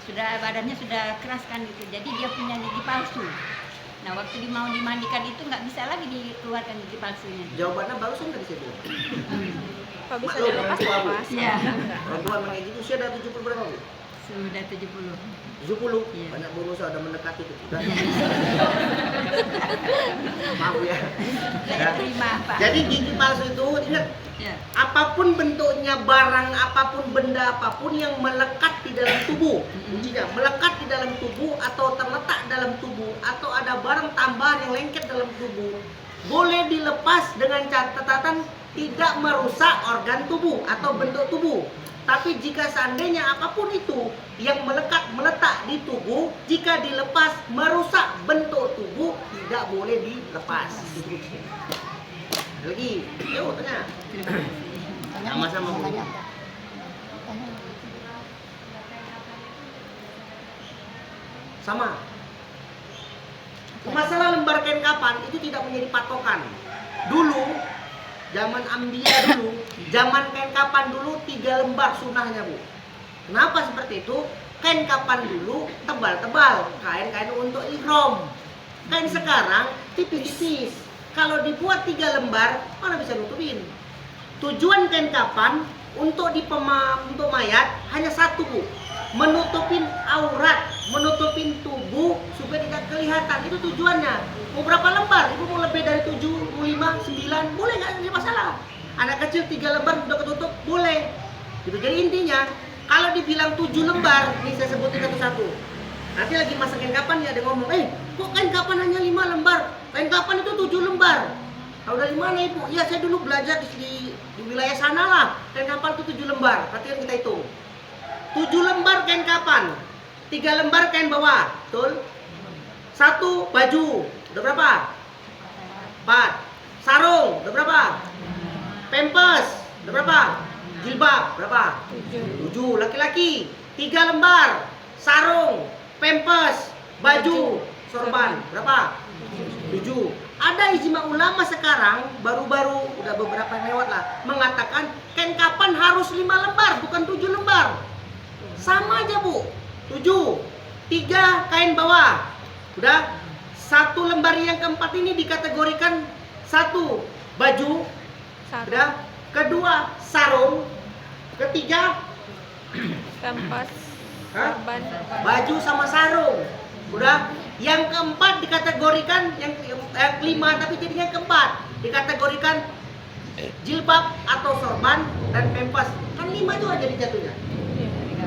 sudah badannya sudah keras kan gitu. Jadi dia punya gigi palsu. Nah waktu mau dimandikan itu nggak bisa lagi dikeluarkan gigi palsunya. Jawabannya barusan tadi saya bilang. Kalau bisa Maklum, dilepas, orang tua, Bu. lepas. Iya. Orang tua mengenai gitu usia udah 70 berapa Bu? Sudah 70. 70? Iya. Banyak bonus udah mendekati itu. Udah. Maaf ya. Saya terima Pak. Jadi gigi palsu itu ingat, Ya. apapun bentuknya barang, apapun benda apapun yang melekat di dalam tubuh, kuncinya melekat di dalam tubuh atau terletak dalam tubuh atau ada barang tambahan yang lengket dalam tubuh, boleh dilepas dengan catatan tidak merusak organ tubuh atau bentuk tubuh. Tapi jika seandainya apapun itu yang meletak di tubuh, jika dilepas merusak bentuk tubuh, tidak boleh dilepas. Lagi, yuk tanya. Sama-sama Bu. Sama. Masalah lembar kain kapan itu tidak menjadi patokan. Dulu, zaman Ambia dulu, zaman kain kapan dulu 3 lembar sunnahnya Bu. Kenapa seperti itu? Kain kapan dulu tebal-tebal, kain untuk ihram. Kain sekarang tipis-tipis. Kalau dibuat 3 lembar, mana bisa nutupin? Tujuan kain kapan untuk untuk mayat hanya satu Bu, menutupin aurat, menutupin tubuh supaya tidak kelihatan. Itu tujuannya. Mau berapa lembar? Ibu mau lebih dari 7, mau 5, 9, boleh nggak? Ada masalah. Anak kecil 3 lembar sudah ketutup, boleh. Gitu. Jadi intinya, kalau dibilang 7 lembar, ini saya sebutin satu-satu. Nanti lagi masa kain kapan ya ada ngomong, kok kain kapan hanya 5 lembar? Kain kapan itu 7 lembar. Tahu dari mana Ibu? Ya saya dulu belajar di wilayah sana lah. Kain kapan itu 7 lembar. Perhatian kita hitung. 7 lembar kain kapan, 3 lembar kain bawah, betul? 1 baju, udah berapa? 4. Sarung, udah berapa? Pampers, udah berapa? Jilbab, berapa? 7. Laki-laki, 3 lembar, sarung, pampers, baju, sorban, berapa? 7. Ada ijma ulama sekarang, baru-baru, udah beberapa yang lewat lah, mengatakan kain kapan harus 5 lembar, bukan 7 lembar. Sama aja Bu, 7. 3 kain bawah, Udah, satu lembar yang keempat ini dikategorikan satu baju, Satu. udah, kedua sarung, ketiga Keempat. Hah? Sorban. baju sama sarung, udah. Yang keempat dikategorikan yang kelima tapi jadinya keempat dikategorikan jilbab atau sorban dan pempas. Kan 5 juga jadi jatuhnya.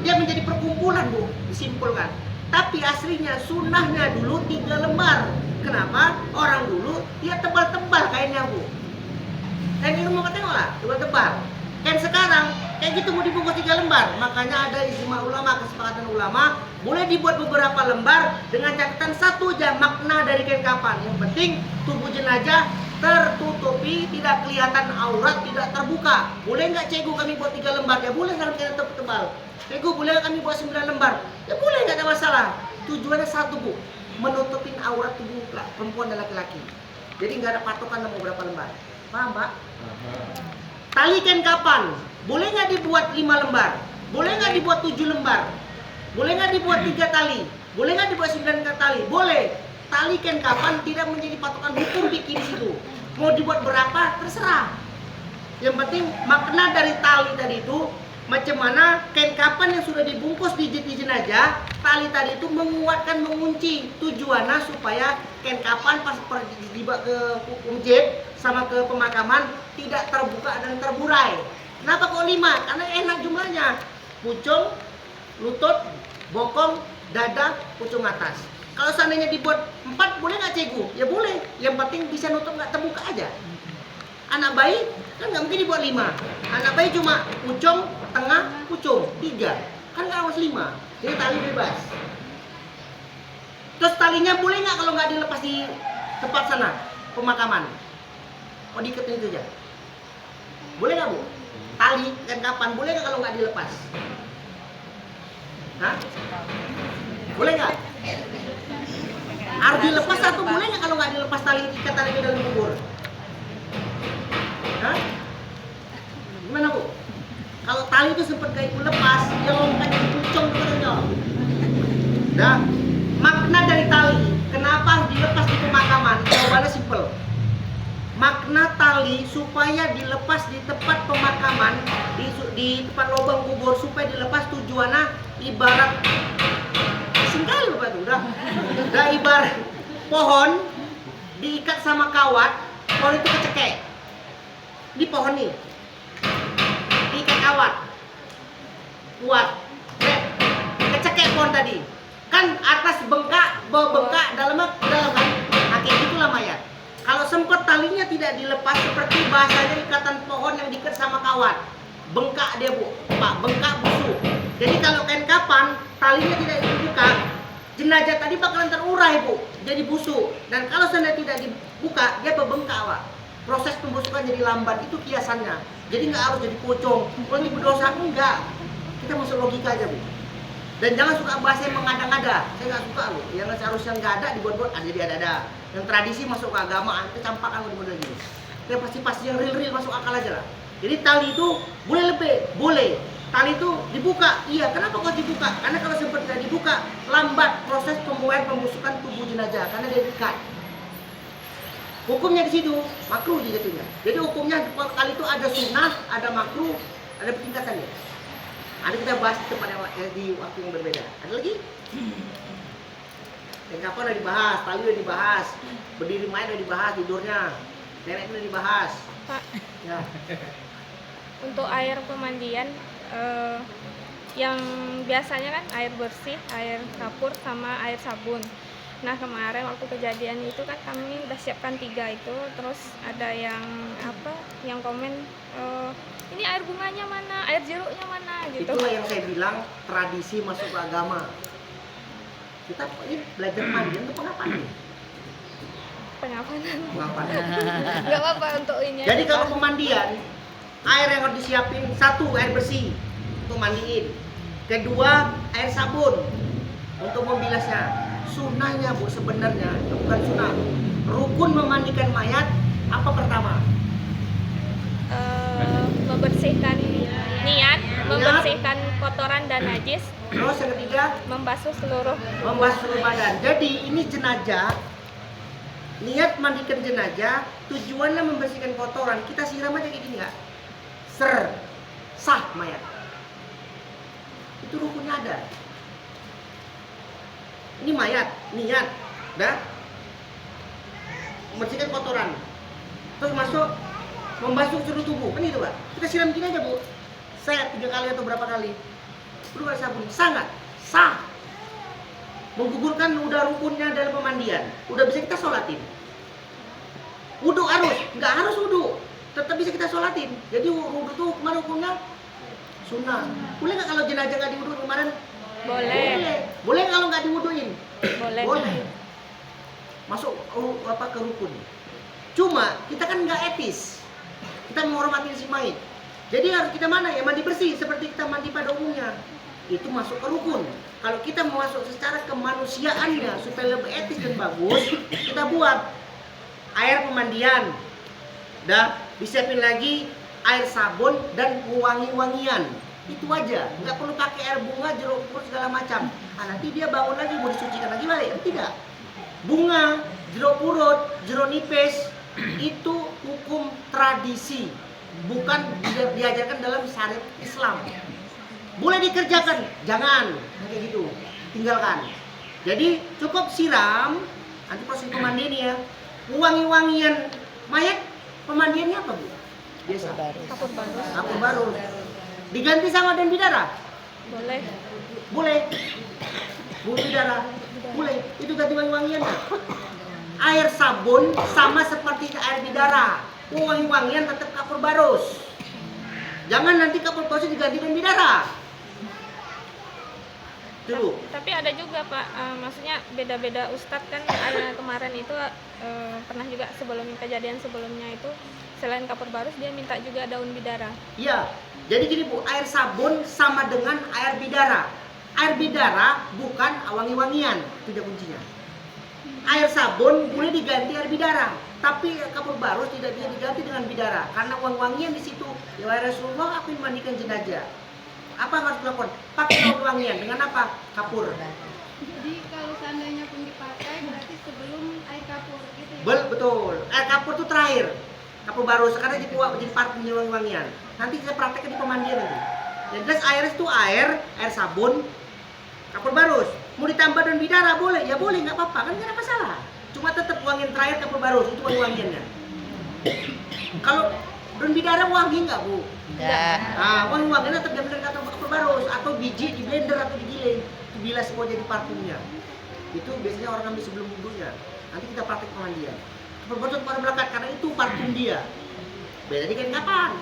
Dia menjadi perkumpulan, Bu, disimpulkan. Tapi aslinya sunnahnya dulu 3 lembar. Kenapa? Orang dulu dia tebal-tebal kainnya, Bu. Kain ini mau tengok lah, tebal-tebal. Kain sekarang kayak gitu mau dibungkus 3 lembar. Makanya ada ijma ulama, kesepakatan ulama, boleh dibuat beberapa lembar dengan catatan satu aja makna dari kain kafan. Yang penting tubuh jenazah tertutupi, tidak kelihatan aurat, tidak terbuka. Boleh nggak Cegu kami buat 3 lembar? Ya boleh kalau kain tebal. Cegu boleh nggak kami buat 9 lembar? Ya boleh, nggak ada masalah. Tujuannya satu, Bu, menutupin aurat tubuh perempuan dan laki-laki. Jadi nggak ada patokan mau berapa lembar. Paham, Pak? Tali kain kafan, boleh nggak dibuat 5 lembar? Boleh nggak dibuat 7 lembar? Boleh nggak dibuat 3 tali? Boleh nggak dibuat 9 tali? Boleh. Tali kain kafan tidak menjadi patokan hukum bikin di situ. Mau dibuat berapa? Terserah. Yang penting makna dari tali tadi itu, macam mana kain kafan yang sudah dibungkus di jenazah, tali tadi itu menguatkan, mengunci. Tujuannya supaya kain kafan pas dibawa ke masjid sama ke pemakaman tidak terbuka dan terburai. Kenapa kok 5? Karena enak jumlahnya. Pucung, lutut, bokong, dada, pucung atas. Kalau seandainya dibuat 4, boleh nggak Cegu? Ya boleh. Yang penting bisa nutup, nggak terbuka aja. Anak bayi kan nggak mungkin dibuat 5. Anak bayi cuma pucung, tengah, pucung, 3. Kan nggak harus 5. Jadi tali bebas. Terus talinya boleh nggak kalau nggak dilepas di tempat sana pemakaman? Oh, diiketin itu aja. Boleh nggak, Bu? Tali kan kapan? Boleh nggak kalau nggak dilepas? Hah? Boleh nggak? Harus dilepas atau boleh nggak kalau nggak dilepas tali, ikat tali di dalam kubur? Hah? Gimana, Bu? Kalau tali itu sempat kayak lepas, dia lompat di pucung gitu. Dah. Makna dari tali, kenapa harus dilepas di pemakaman? Jawabannya simpel. Makna tali supaya dilepas di tempat pemakaman, di tempat lubang kubur supaya dilepas, tujuannya ibarat singkal Bapak itu udah ibarat pohon diikat sama kawat, pohon itu kecekek. Di pohon nih diikat kawat kuat, kecekek pohon tadi. Kan atas bengkak, bawah bengkak, dalam kan? Nah, kayak gitulah mayat. Kalau sempat talinya tidak dilepas seperti bahasanya ikatan pohon yang diikat sama kawat, bengkak dia, Bu, Pak, bengkak busuk. Jadi kalau kain kafan talinya tidak dibuka, jenazah tadi bakalan terurai, Bu, jadi busuk. Dan kalau seandainya tidak dibuka, dia berbengkak, Pak. Proses pembusukan jadi lambat, itu kiasannya. Jadi nggak harus jadi pocong. Kalau ini berdosa, enggak. Kita masuk logika aja, Bu. Dan jangan suka bahasa yang mengada-ngada. Saya nggak suka, loh. Yang seharusnya nggak ada dibuat-buat, ada jadi ada. Yang tradisi masuk ke agama, kita campakkan model gini. Kita pasti yang real masuk akal aja lah. Jadi tali itu boleh lebih, boleh. Tali itu dibuka, iya. Kenapa kok dibuka? Karena kalau sempat tidak dibuka, lambat proses pembusukan tubuh jenazah karena dia diikat. Hukumnya di situ makruh jatuhnya. Jadi hukumnya tali itu ada sunnah, ada makruh, ada tingkatannya. Ada kita bahas di waktu yang berbeda. Ada lagi? Kain kafan udah dibahas, tali udah dibahas, berdiri mayat udah dibahas, tidurnya, nenek udah dibahas. Pak, Ya. untuk air pemandian yang biasanya kan air bersih, air kapur sama air sabun. Nah, kemarin waktu kejadian itu kan kami udah siapkan 3 itu, terus ada yang komen ini air bunganya mana, air jeruknya mana gitu. Itulah yang saya bilang tradisi masuk ke agama. Kita ini belajar mandian itu pengapanan. Pengapanan. Pengapanan. Gak apa-apa untuk ini. Jadi aja, kalau Pak. pemandian, air yang harus disiapin, 1 air bersih untuk mandiin, 2 air sabun untuk membilasnya. Sunnahnya, Bu, sebenarnya bukan sunnah. Rukun memandikan mayat apa pertama? Membersihkan niat, membersihkan kotoran dan najis, Terus yang ketiga, membasuh seluruh membasuh seluruh badan. Jadi ini jenazah, niat mandikan jenazah, tujuannya membersihkan kotoran. Kita siram aja kayak gini nggak? Ser, sah mayat. Itu rukunnya ada. Ini mayat, niat, dah membersihkan kotoran. Terus masuk membasuh seluruh tubuh, kan itu Pak? Kita siram gini aja Bu. Saya 3 kali atau berapa kali? Perlu ada sabun, sangat sah. Menggugurkan udah rukunnya dalam pemandian, udah bisa kita sholatin. Wudhu harus, nggak harus wudhu, tetap bisa kita sholatin. Jadi wudhu tuh kemarin hukumnya sunnah. Boleh nggak kalau jenazah nggak diwudhu kemarin? boleh. Boleh kalau nggak diwudhuin? Boleh. Boleh. Masuk ke rukun. Cuma kita kan nggak etis. Kita menghormati si mayit. Jadi harus kita mana ya mandi bersih seperti kita mandi pada umumnya. Itu masuk ke rukun. Kalau kita mau masuk secara kemanusiaannya supaya lebih etis dan bagus, kita buat air pemandian. Dah disiapin lagi air sabun dan wangi-wangian. Itu aja, nggak perlu pakai air bunga, jeruk purut segala macam. Nanti dia bangun lagi mau disucikan lagi balik, tidak. Bunga, jeruk purut, jeruk nipis itu hukum tradisi, bukan diajarkan dalam syariat Islam. Boleh dikerjakan, jangan kayak gitu, tinggalkan. Jadi cukup siram, nanti proses pemandian ya. Wangi-wangian mayat, pemandiannya apa Bu? Biasa. Kapur baru. Kapur baru. Diganti sama daun bidara? Boleh. Boleh. Bulu bidara? Boleh. Itu ganti wangi-wangian nggak? Air sabun sama seperti air bidara. Wangi-wangian tetap kapur barus. Jangan nanti kapur barus diganti daun bidara. Dulu. Tapi ada juga Pak, maksudnya beda-beda ustadz kan. Ada kemarin itu pernah juga sebelum kejadian sebelumnya itu selain kapur barus dia minta juga daun bidara. Iya. Jadi gini Bu, air sabun sama dengan air bidara. Air bidara bukan wangi-wangian, itu dia kuncinya. Air sabun boleh diganti air bidara, tapi kapur barus tidak bisa diganti dengan bidara karena wangi-wangian di situ. Ya Rasulullah, aku ingin mandikan jenazah. Apa yang harus dilakukan? Pakai wangi-wangian dengan apa? Kapur. Jadi kalau seandainya pun dipakai berarti sebelum air kapur gitu ya? Betul. Air kapur itu terakhir. Kapur barus karena jadi parfum wangi-wangian. Nanti saya praktekkan di pemandian nanti. Yang jelas air itu air sabun, kapur barus. Mau ditambah daun bidara boleh, ya boleh, nggak apa-apa, kan nggak ada masalah. Cuma tetap wangian terakhir kapur barus, itu wangi-wangiannya. Kalau daun bidara wangi nggak Bu? Enggak. Wangi-wangiannya tetap diambil dari kapur barus atau biji di blender atau digiling, dibilas semua jadi parfumnya. Itu biasanya orang ambil sebelum wudhunya. Nanti kita praktek pemandian. Kapur barus pada melekat karena itu parfum dia. Beda dengan kapan?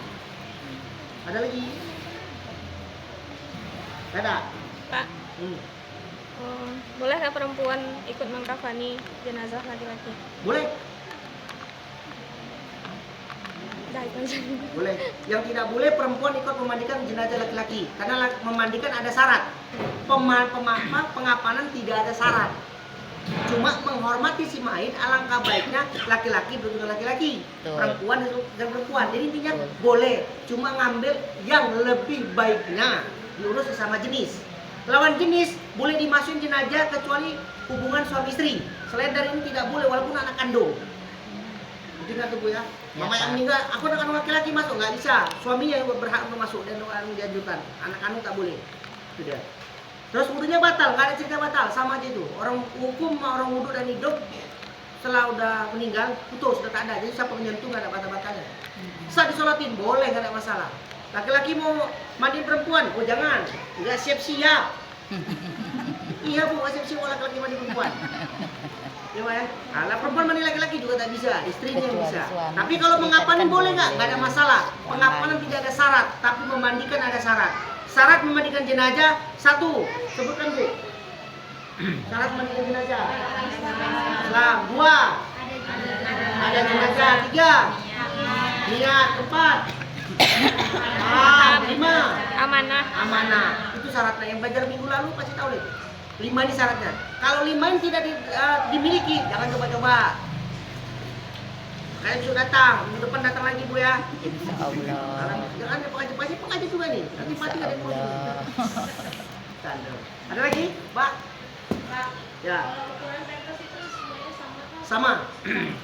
Ada lagi? Ada? Pak, boleh nggak perempuan ikut mengkafani jenazah laki-laki? Boleh? Dah itu aja. Boleh. Yang tidak boleh perempuan ikut memandikan jenazah laki-laki karena memandikan ada syarat. Pengapanan tidak ada syarat. Cuma menghormati si mayit, alangkah baiknya laki-laki duduk dengan laki-laki, perempuan dan perempuan. Jadi intinya boleh, cuma ngambil yang lebih baiknya diurus sesama jenis. Lawan jenis boleh dimasukin jenazah kecuali hubungan suami istri. Selain dari ini tidak boleh walaupun anak kandung. Ingat tuh Bu ya. Mama yang meninggal, aku anak laki-laki masuk nggak bisa. Suaminya yang berhak untuk masuk dan yang dianjurkan. Anak kandung tak boleh. Itu dia. Terus wudhunya batal, nggak ada cerita batal, sama aja itu. Orang hukum orang wudhu dan hidup setelah udah meninggal putus, sudah tak ada. Jadi siapa menyentuh nggak ada batal-batalnya. Saat disolatin boleh, nggak ada masalah. Laki-laki mau mandiin perempuan, oh jangan, nggak siap-siap. Iya Bu, nggak siap-siap kalau laki-laki mandi perempuan. Ya Pak ya. Nah, perempuan mandi laki-laki juga tak bisa, istrinya yang bisa. Tapi kalau mengapanin boleh nggak? Nggak ada masalah. Pengapanan tidak ada syarat, tapi memandikan ada syarat. Syarat memandikan jenazah satu, sebutkan Bu. Syarat memandikan jenazah. Islam. Dua, ada jenazah. Tiga, niat. Empat, lima, amanah. Itu syaratnya. Yang belajar minggu lalu pasti tahu deh. 5 ini syaratnya. Kalau 5 ini tidak dimiliki, jangan coba-coba. Kalian bisa datang, minggu depan datang lagi Bu ya. Insya Allah. Jangan pengajian juga nih. Nanti mati nggak ada yang ngurus. Tanda. Ada lagi, Pak? Ya. Sama.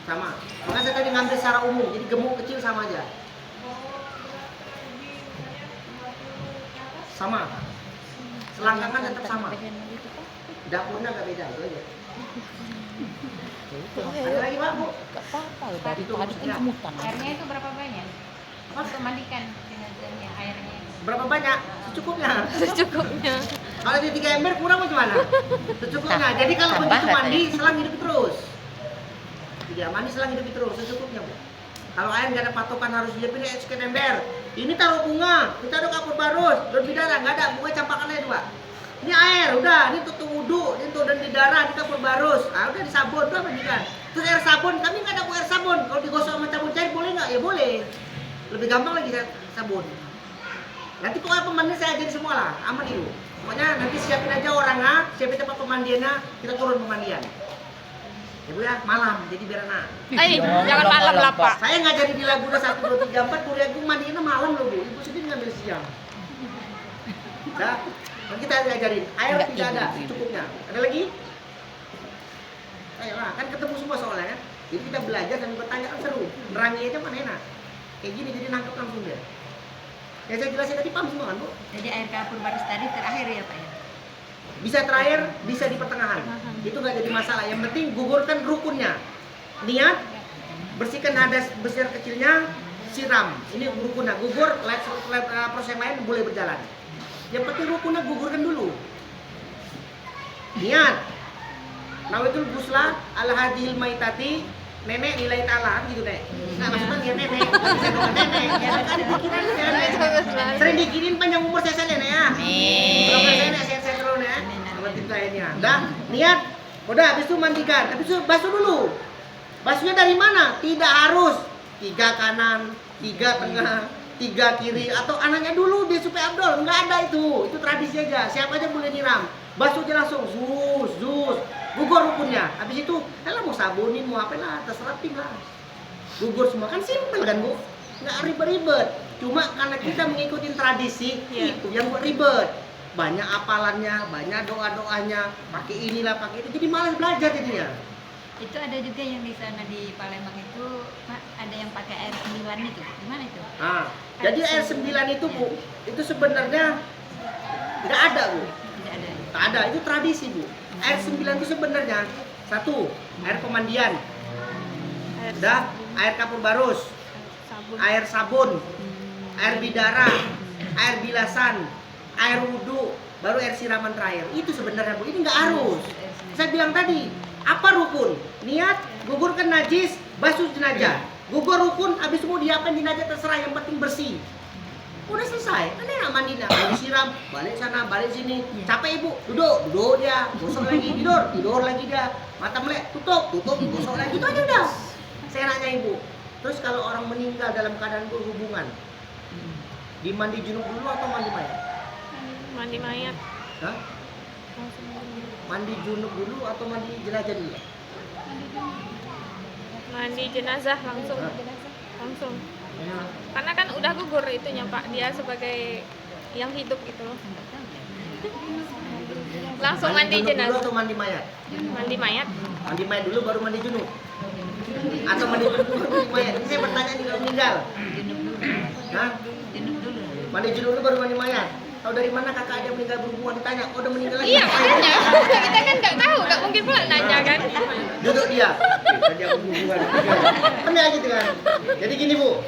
Sama. Makanya saya tadi ngambil secara umum, jadi gemuk kecil sama aja. Sama. Selangkangan tetap sama. Dapurnya nggak beda, itu aja. Ada lagi, Pak, Bu? Gak apa-apa, dari Itu tadi kan ya. semutan. Airnya itu berapa banyak? Untuk mandikan jenazahnya airnya. Berapa banyak? Secukupnya. Secukupnya. Kalau di 3 ember kurang bagaimana? Secukupnya. Jadi kalau Tambah begitu mandi, katanya. selang hidup terus. Tidak mandi, selang hidup terus. Secukupnya, Bu. Kalau air nggak ada patokan harus dia pilih sekian ember. Ini taruh bunga, ini taruh kapur barus, daun bidara nggak ada, bunga campakkan aja dua. Ini air, udah, ini tutup wudhu, ini tuh daun bidara, ini kapur barus. Ah udah disabun, udah mandikan. Terus air sabun, kami nggak ada air sabun. Kalau digosok sama sabun cair boleh nggak? Ya boleh. Lebih gampang lagi sabun. Nanti pokoknya pemandian saya ajarin semua lah, aman itu. Pokoknya nanti siapin aja orangnya, siapin tempat pemandiannya, kita turun pemandian. Ya Bu ya, malam, jadi biar enak. Jangan malam lah, Pak. Saya ngajari di Laguna 1, 2, 3, 4, Bu Agung mandinya malam loh Bu. Ibu sendiri ngambil siang. Dah, kan kita ngajarin. Air Enggak tidak ada, tidur. cukupnya. Ada lagi? Ayolah, kan ketemu semua soalnya kan. Jadi kita belajar dan bertanya kan seru. Nerangi aja mana enak. Kayak gini jadi nangkep langsung dia. Yang saya jelasin tadi paham semua kan Bu? Jadi air kapur barus tadi terakhir ya Pak ya? Bisa terakhir, bisa di pertengahan. Itu nggak jadi masalah. Yang penting gugurkan rukunnya. Niat, bersihkan hadas besar kecilnya, siram. Ini rukunnya. Gugur, proses yang lain boleh berjalan. Yang penting rukunnya gugurkan dulu. Niat. Nawaitul gusla ala hadhil maitati, nenek nilai ta'ala gitu deh. Nah, maksudnya niat nenek. Bukan nenek. Ya kan dipikiran ya, nenek. Sering dikirim panjang umur saya nenek ya. Kalau nggak saya nenek sehat-sehat terus ya. Sama tim lainnya. Udah, niat. Udah, habis itu mandikan. Habis itu basuh dulu. Basuhnya dari mana? Tidak harus 3 kanan, 3 tengah, 3 kiri atau anaknya dulu biar supaya abdol. Nggak ada itu. Itu tradisi aja. Siapa aja boleh nyiram. Basuh aja langsung. Zus. Gugur rukunnya. Habis itu, lah mau sabunin, mau apa lah, terserah tim lah. Gugur semua kan simpel kan Bu? Nggak ribet-ribet. Cuma karena kita mengikuti tradisi, itu yang buat ribet. Banyak apalannya, banyak doa-doanya, pakai inilah, pakai itu. Jadi malas belajar jadinya. Itu ada juga yang di sana di Palembang itu Pak, ada yang pakai air 9 itu. Gimana itu? Nah, jadi air 9 itu Bu, itu sebenarnya nggak ada Bu. Tidak ada. Nggak ada, itu tradisi Bu. Air 9 itu sebenarnya satu, air pemandian. Udah, air kapur barus, air sabun, air bidara, air bilasan, air wudhu, baru air siraman terakhir. Itu sebenarnya Bu, ini nggak harus. Saya bilang tadi, apa rukun? Niat, gugurkan najis, basuh jenazah. Gugur rukun, habis mau diapain jenazah terserah, yang penting bersih. Udah selesai, kan enak mandinya, disiram, balik sana, balik sini. Capek Ibu, duduk dia, gosok lagi, tidur lagi dia. Mata melek, tutup, gosok lagi, itu aja udah. Seenaknya Ibu. Terus kalau orang meninggal dalam keadaan berhubungan, di mandi junub dulu atau mandi mayat? Mandi mayat. Hah? Mandi junub dulu atau mandi jenazah dulu? Mandi jenazah langsung. Langsung. Karena kan udah gugur itunya Pak, dia sebagai yang hidup gitu. Langsung mandi junub dulu jenazah. atau mandi mayat? Mandi mayat. Mandi mayat dulu baru mandi junub? Atau mandi junub baru mandi mayat? Ini saya bertanya nih kalau meninggal. Hah? Junub dulu. Mandi junub dulu baru mandi mayat? Tahu dari mana kakak ada meninggal berhubungan, ditanya, oh udah meninggal lagi? Iya makanya, kita kan nggak tahu, nggak mungkin pula nanya kan. Duduk dia. Dia berhubungan. Benar gitu kan? Jadi gini Bu,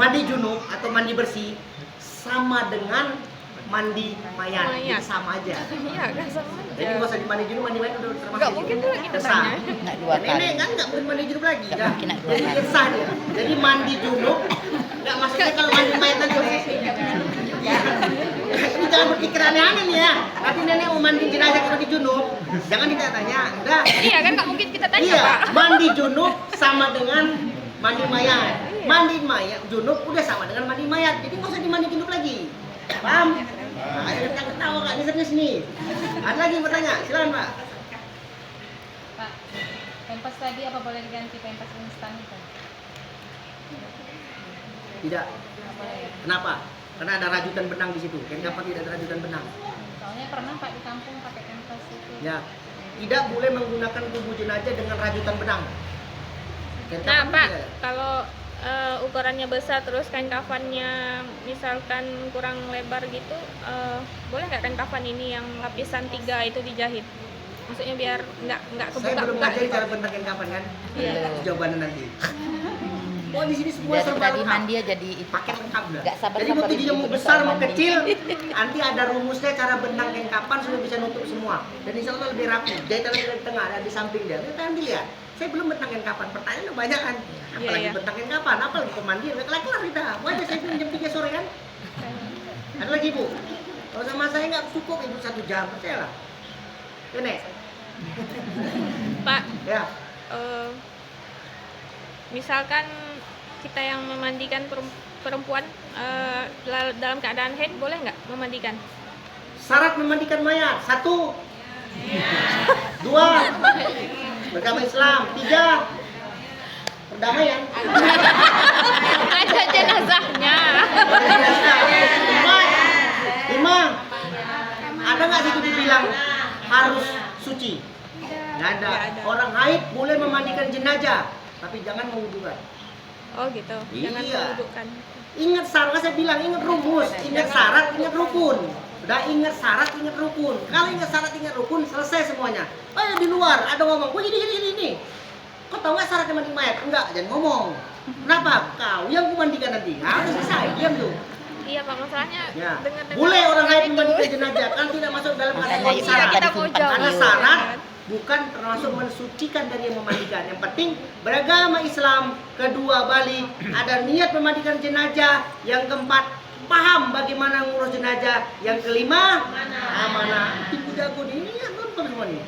mandi junub atau mandi bersih sama dengan mandi mayat. Jadi sama aja. Iya kan sama Jadi aja. nggak usah mandi junub, mandi mayat udah termasuk. Nggak mungkin pula kita Sah. tanya. Nggak 2 kali. Nenek kan nggak mungkin mandi junub lagi. Nggak Kan? mungkin nak 2 Jadi kali. sah dia. Jadi mandi junub nggak maksudnya kalau mandi mayat nanti. Ini jangan berpikir aneh-aneh nih ya. Nanti nenek mau mandi jenazah kalau di junub, jangan ditanya. Udah. Iya kan nggak mungkin kita tanya Iya, Pak. mandi junub sama dengan mandi mayat. Mandi mayat junub udah sama dengan mandi mayat. Jadi nggak usah dimandi junub lagi. Paham? Nah, ayo kita ketawa Kak, ini serius nih. Ada lagi yang bertanya? Silakan Pak. Pak, pempas tadi apa boleh diganti pempas instan itu? Tidak. Nggak boleh ya? Kenapa? Karena ada rajutan benang di situ. Kain kapan tidak ada rajutan benang? Soalnya pernah Pak di kampung pakai kanvas itu. Ya, tidak boleh menggunakan tubuh jenazah dengan rajutan benang. Kain Nah kafan Pak, tidak. kalau ukurannya besar terus kain kafannya misalkan kurang lebar gitu, boleh nggak kain kafan ini yang lapisan 3 itu dijahit? Maksudnya biar nggak Saya kebuka. belum ngajari cara bentak kain kafan kan? Iya. Jawabannya nanti. Oh di sini semua Dari serba tadi lengkap. mandi aja jadi itu. Paket lengkap dah. Nggak sabar Jadi mau sabar tujuh mau itu besar mau mandi. kecil, nanti ada rumusnya cara benang kain kapan supaya bisa nutup semua. Dan insya Allah lebih rapi. Jahitan dari tengah ada di samping dia. Kita nanti lihat. Saya belum benang kain kapan. Pertanyaan banyak kan. Apalagi Iya. benang kain kapan? Apalagi pemandian. Nggak kelar kita. Wajah saya jam 3 sore kan. Ada lagi Bu. Kalau sama saya nggak cukup Ibu 1 jam. Percayalah. Ini. Pak, Ya. misalkan kita yang memandikan perempuan dalam keadaan haid, boleh nggak memandikan? Syarat memandikan mayat 1, 2, beragama Islam 3, perdamaian. Ada jenazahnya. 5, ada nggak situ dibilang harus suci? Nggak ada. Orang haid boleh memandikan jenazah, tapi jangan mewudukan. Oh gitu, jangan Iya. mewudukan. Ingat syarat, saya bilang ingat rumus, ingat syarat, ingat rukun. Udah ingat syarat, ingat rukun. Kalau ingat syarat, ingat rukun, selesai semuanya. Oh ya di luar ada ngomong, wah gini. Kau tahu nggak syaratnya mandi mayat? Enggak, jangan ngomong. Kenapa? Kau yang kumandikan nanti. Nah, udah selesai, diam tuh. Iya Pak, masalahnya Ya. dengan Boleh orang haid itu. memandikan jenazah, kan tidak masuk dalam Makanya kategori itu syarat. kita mau jauh. Karena syarat bukan termasuk mensucikan dari yang memandikan. Yang penting beragama Islam. Kedua balik ada niat memandikan jenazah. Yang keempat paham bagaimana ngurus jenazah. Yang kelima amanah. Itu jago ini ya nonton semua nih.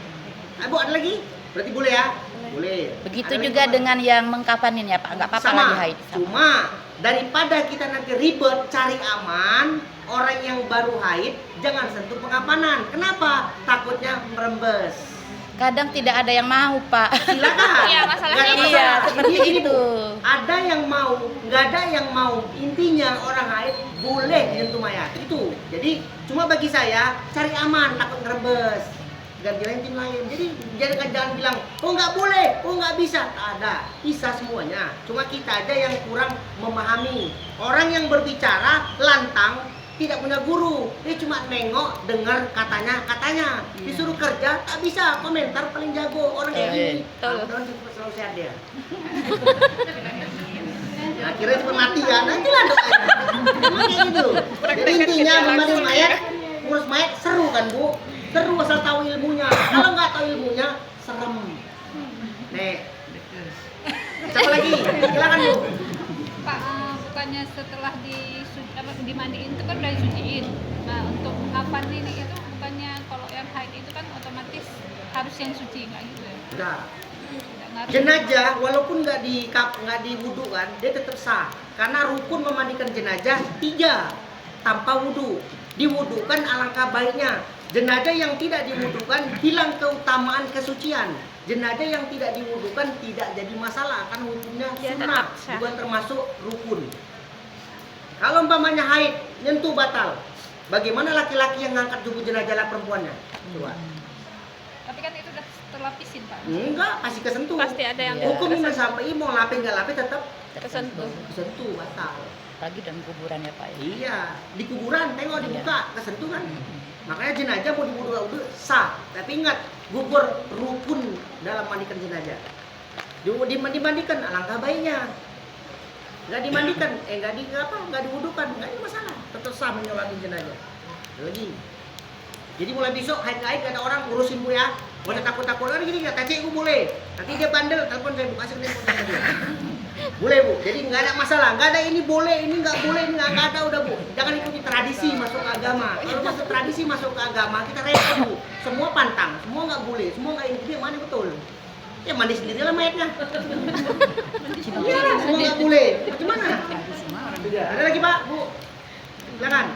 Bu ada lagi? Berarti boleh ya? Boleh. Begitu Ada lagi, juga Pak? dengan yang mengkafanin ya Pak, nggak apa-apa Sama. lagi haid. Sama. Cuma daripada kita nanti ribet cari aman, orang yang baru haid jangan sentuh pengapanan. Kenapa? Takutnya merembes. Kadang tidak ada yang mau Pak. Silakan. Iya, masalahnya Nggak ada itu. Iya, masalah. seperti Ini, itu. Bu. Ada yang mau, nggak ada yang mau. Intinya orang haid boleh menyentuh mayat. Itu. Jadi cuma bagi saya cari aman, takut ngerembes. Ganti lain tim lain. Jadi jangan bilang, oh nggak boleh, oh nggak bisa. Tak ada, bisa semuanya. Cuma kita aja yang kurang memahami. Orang yang berbicara lantang tidak punya guru. Dia cuma nengok, dengar katanya. Disuruh kerja tak bisa. Komentar paling jago orang kayak gini. Betul. Tahun selalu sehat dia. Nah, akhirnya cuma mati ya. Nanti lah doanya. Emang kayak gitu. Jadi intinya memandang mayat, ngurus mayat seru kan Bu? Seru asal tahu ilmunya. Kalau nggak tahu ilmunya, serem. Nih. Siapa lagi? Silakan Bu. Pak, bukannya setelah dimandiin itu kan udah disuciin. Nah, untuk kafan ini itu bukannya kalau yang haid itu kan otomatis harus yang suci nggak gitu ya? Udah. Nggak ngaruh. Jenazah walaupun nggak diwudu kan, dia tetap sah. Karena rukun memandikan jenazah 3 tanpa wudu. Diwudukan alangkah baiknya. Jenazah yang tidak diwudukan hilang keutamaan kesucian. Jenazah yang tidak diwudukan tidak jadi masalah kan hukumnya Dia sunnah, tetap sah. bukan termasuk rukun. Kalau umpamanya haid nyentuh batal. Bagaimana laki-laki yang ngangkat tubuh jenazah lah perempuannya? Coba. Tapi kan itu udah terlapisin Pak. Enggak, pasti kesentuh. Pasti ada yang Iya. Hukum ini sampai mau lapis nggak lapis tetap kesentuh. kesentuh batal. Apalagi dalam kuburan ya Pak ya. Iya, di kuburan tengok dibuka kesentuh kan. Makanya jenazah mau diwudu sah. Tapi ingat, gugur rukun dalam mandikan jenazah. Dimandikan alangkah baiknya. Nggak dimandikan, nggak diwudukan, nggak ada masalah. Tetap sah menyolatin jenazah. Ada lagi. Jadi mulai besok haid-haid gak ada orang ngurusin Bu ya. Boleh takut-takut, oh gini nggak, tacik Bu boleh. Nanti dia bandel, telepon saya Bu, kasih telepon saya dia. Boleh Bu, jadi nggak ada masalah, nggak ada ini boleh, ini nggak boleh, ini nggak ada udah Bu. Jangan ikuti tradisi masuk ke agama. Kalau masuk tradisi masuk ke agama kita repot Bu. Semua pantang, semua nggak boleh, semua nggak ini dia mana betul. Ya mandi sendiri lah mayatnya. Iya lah, semua nggak boleh. Gimana? Ada lagi Pak, Bu? Silakan.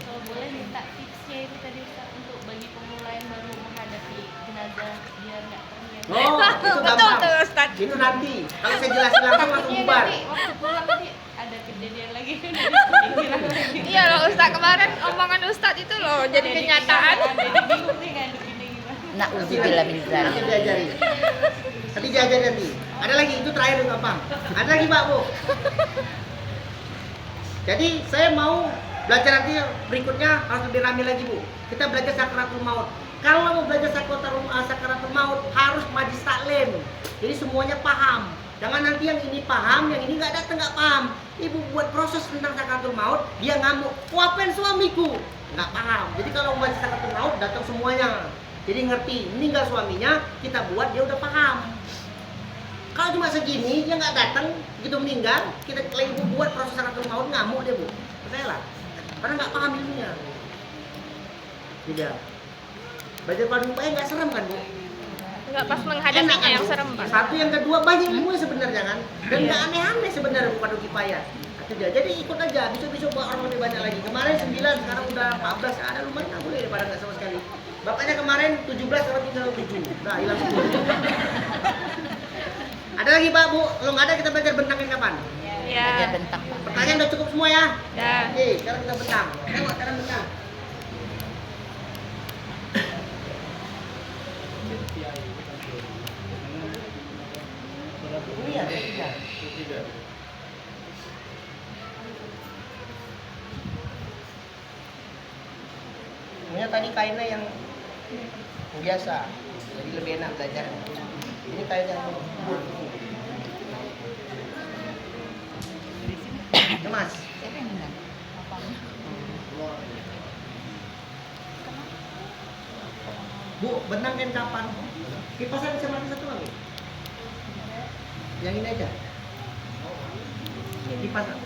Kalau boleh minta tipsnya itu tadi Ustaz, untuk bagi pemula yang baru menghadapi jenazah biar nggak terlihat. Oh, itu Betul gampang. tuh Ustaz. Itu nanti. Kalau saya jelasin langsung Takutnya bubar. nanti waktu pulang nanti ada kejadian lagi. Iya loh Ustadz, kemarin omongan Ustadz itu loh jadi kenyataan. Na'udzubillah min dzalik. Nanti diajari. Nanti diajari nanti. Ada lagi, itu terakhir untuk apa? Ada lagi Pak, Bu. Jadi saya mau belajar nanti berikutnya harus lebih ramai lagi Bu. Kita belajar sakaratul maut. Kalau mau belajar sakaratul maut harus majlis taklim. Jadi semuanya paham. Jangan nanti yang ini paham, yang ini nggak datang nggak paham. Ibu buat proses tentang sakaratul maut, dia ngamuk. Kuapen suamiku, nggak paham. Jadi kalau mau sakaratul maut datang semuanya. Jadi ngerti, meninggal suaminya, kita buat dia udah paham. Kalau cuma segini, dia nggak datang, gitu meninggal, kita ibu buat proses sakaratul maut, ngamuk dia Bu. Percayalah, karena nggak paham ilmunya. Tidak. Belajar pada upaya nggak serem kan Bu? Nggak pas menghadapinya Enak, yang Bu. serem Pak. Satu, yang kedua banyak ilmunya sebenarnya kan, dan nggak aneh-aneh sebenarnya Bu pada kipayah. Jadi ikut aja, besok-besok orang lebih banyak lagi. Kemarin 9, sekarang udah 14, ada lumayan nggak boleh daripada nggak sama sekali. Bapaknya kemarin 17, sekarang tinggal 7. Nah, hilang 10. Ada lagi Pak, Bu? Kalau nggak ada kita belajar bentangin kapan? Belajar Ya. bentang. Pertanyaan udah cukup semua ya? Ya. Oke, sekarang kita bentang. Tengok cara bentang. Ini ya, tiga. Sebenarnya tadi kainnya yang biasa, jadi lebih enak belajar. Ini kain yang lembut. Ya, Mas. Siapa yang menang? Bu, benang kain kapan? Kipasan bisa mati satu lagi. Yang ini aja. Kipasan.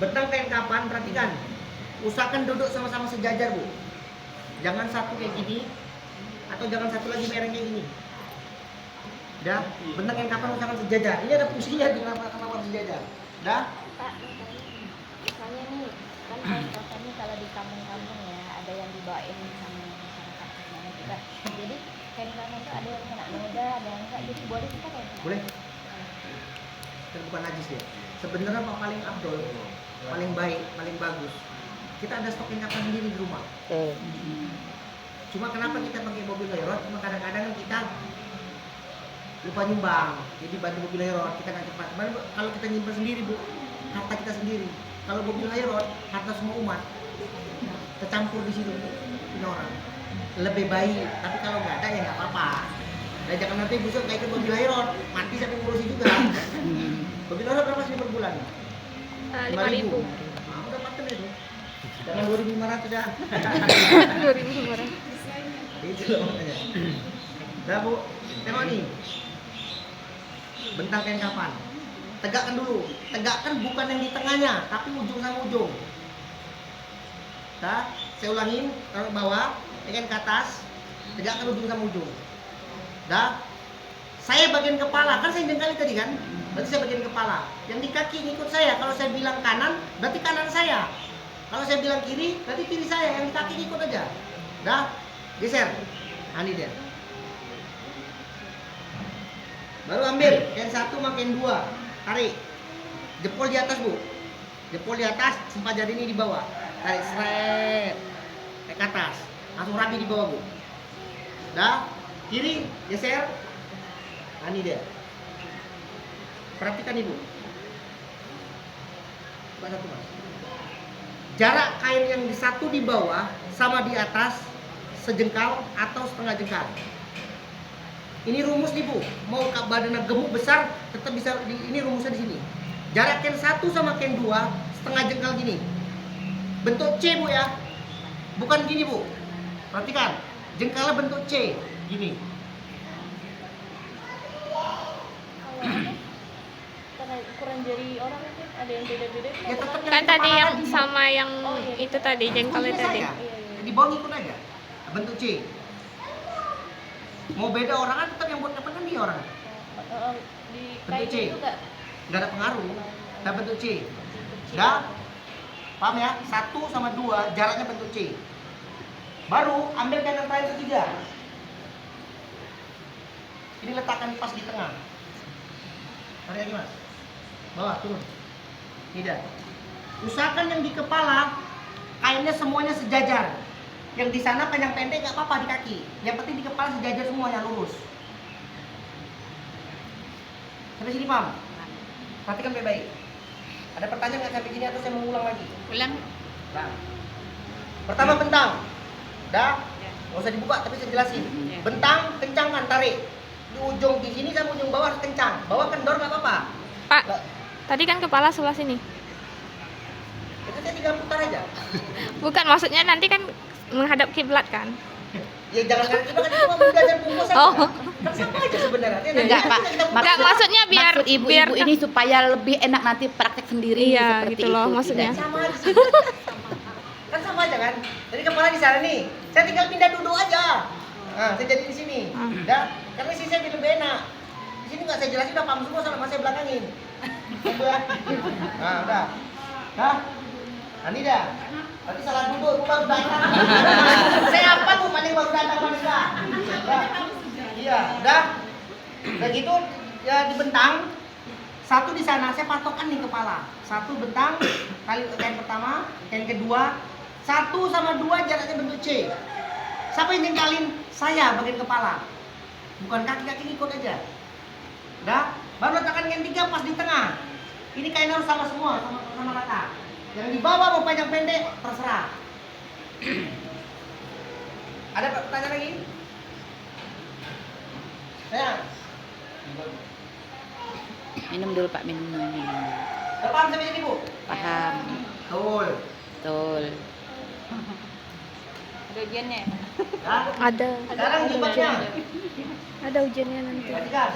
Bentang kain kapan, perhatikan. Usahakan duduk sama-sama sejajar Bu. Jangan satu kayak gini, atau jangan satu lagi mereng kayak gini. Dah, bentang kain kapan usahakan sejajar. Ini ada fungsinya kenapa sejajar. Dah. Pak, misalnya nih, kan rasanya kalau di kampung-kampung ya, ada yang dibawain sama masyarakat semuanya juga. Jadi kain kapan itu ada yang kena noda, ada yang enggak, jadi boleh kita kayak gitu? Boleh. Kan bukan najis ya. Sebenarnya Pak paling abdol, paling baik, paling bagus. Kita ada stok kain kapan sendiri di rumah. Cuma kenapa kita pakai mobil Leyrot? Cuma kadang-kadang kita lupa nyumbang, jadi bantu mobil Leyrot kita nggak cepat. Kalau kita nyimpan sendiri Bu, harta kita sendiri. Kalau mobil Leyrot, harta semua umat tercampur di situ punya orang. Lebih baik, tapi kalau nggak ada ya nggak apa-apa. Dan jangan nanti besok nggak ikut mobil Leyrot, mati sampai ngurusi juga. Mobil Leyrot berapa sih per bulan? 5.000. Nah, udah paten itu. Jangan 2.500 ya. 2.500. Itu loh makanya. Dah Bu, tengok nih. Bentang kain kapan? Tegakkan dulu. Tegakkan bukan yang di tengahnya, tapi ujung sama ujung. Dah, saya ulangin, taruh bawah, tekan ke atas, tegakkan ujung sama ujung. Dah. Saya bagian kepala, kan saya jengkali tadi kan? Berarti saya bagian kepala. Yang di kaki ngikut saya. Kalau saya bilang kanan, berarti kanan saya. Kalau saya bilang kiri, berarti kiri saya. Yang di kaki ngikut aja. Dah, geser. Nah, ini dia. Baru ambil kain 1 sama kain 2. Tarik. Jempol di atas Bu. Jempol di atas, sempat jari ini di bawah. Tarik seret. Naik ke atas. Langsung rapi di bawah Bu. Dah. Kiri, geser. Nah, ini dia. Perhatikan Ibu. Coba satu Mas. Jarak kain yang di satu di bawah sama di atas sejengkal atau setengah jengkal. Ini rumus nih Bu. Mau badannya gemuk besar tetap bisa ini rumusnya di sini. Jarak kain 1 sama kain 2 setengah jengkal gini. Bentuk C Bu ya. Bukan gini Bu. Perhatikan. Jengkalnya bentuk C gini. Karena ukuran jari orang itu ada yang beda-beda. Ya tetap Kan tadi yang sama yang itu tadi, jengkalnya tadi. Di bawah ngikut aja. Bentuk C. Mau beda orang kan tetap yang buat kapan kan dia orang. Di Bentuk kain C. itu enggak? Nggak ada pengaruh. Nah, bentuk C. Dah. Paham ya? 1 sama 2 jaraknya bentuk C. Baru ambil kain yang terakhir ketiga. Ini letakkan pas di tengah. Tarik lagi mas. Bawah turun. Ini dah. Usahakan yang di kepala kainnya semuanya sejajar. Yang di sana panjang pendek nggak apa-apa di kaki. Yang penting di kepala sejajar semuanya lurus. Sampai sini paham? Perhatikan baik-baik. Ada pertanyaan nggak sampai sini atau saya mengulang lagi? Ulang. Nah. Pertama bentang. Dah. Nggak usah dibuka tapi saya jelasin. Bentang kencangkan, tarik. Di ujung di sini sama ujung bawah kencang. Bawah kendor nggak apa-apa. Pak, Nggak- tadi kan kepala sebelah sini. Itu saya tinggal putar aja. Bukan, maksudnya nanti kan menghadap kiblat kan? Ya jangan kan kita kan cuma belajar bungkus aja. Oh. Kan sama aja sebenarnya. Enggak, Pak. Enggak, maksudnya biar maksud ibu-ibu biar ini supaya lebih enak nanti praktek sendiri Iya, seperti gitu loh, itu. maksudnya. Tidak. Sama aja. Kan sama aja kan. Jadi kepala di sana nih. Saya tinggal pindah duduk aja. Nah, saya jadi di sini. Udah. Karena sini saya lebih enak. Di sini nggak saya jelasin udah paham semua sama saya belakangin. Udah. Nah, udah. Dah. Nah, ini dah. Nanti salah duduk, aku baru datang. Saya apa tuh paling baru datang mana enggak? Iya, udah. Udah gitu ya dibentang. Satu di sana saya patokkan nih kepala. Satu bentang, kali kain pertama, kain kedua. 1 sama 2 jaraknya bentuk C. Siapa yang jengkalin? Saya bagian kepala. Bukan kaki-kaki ikut aja. Udah, baru letakkan yang 3 pas di tengah. Ini kain harus sama semua, sama rata. Yang di bawah mau panjang pendek terserah. Ada pertanyaan lagi? Saya. Minum dulu Pak, minum dulu. Udah paham sampai sini Bu? Paham. Betul. Betul. Ada ujiannya. Dah. ada Sekarang jilbabnya. ada ujiannya nanti. Perhatikan.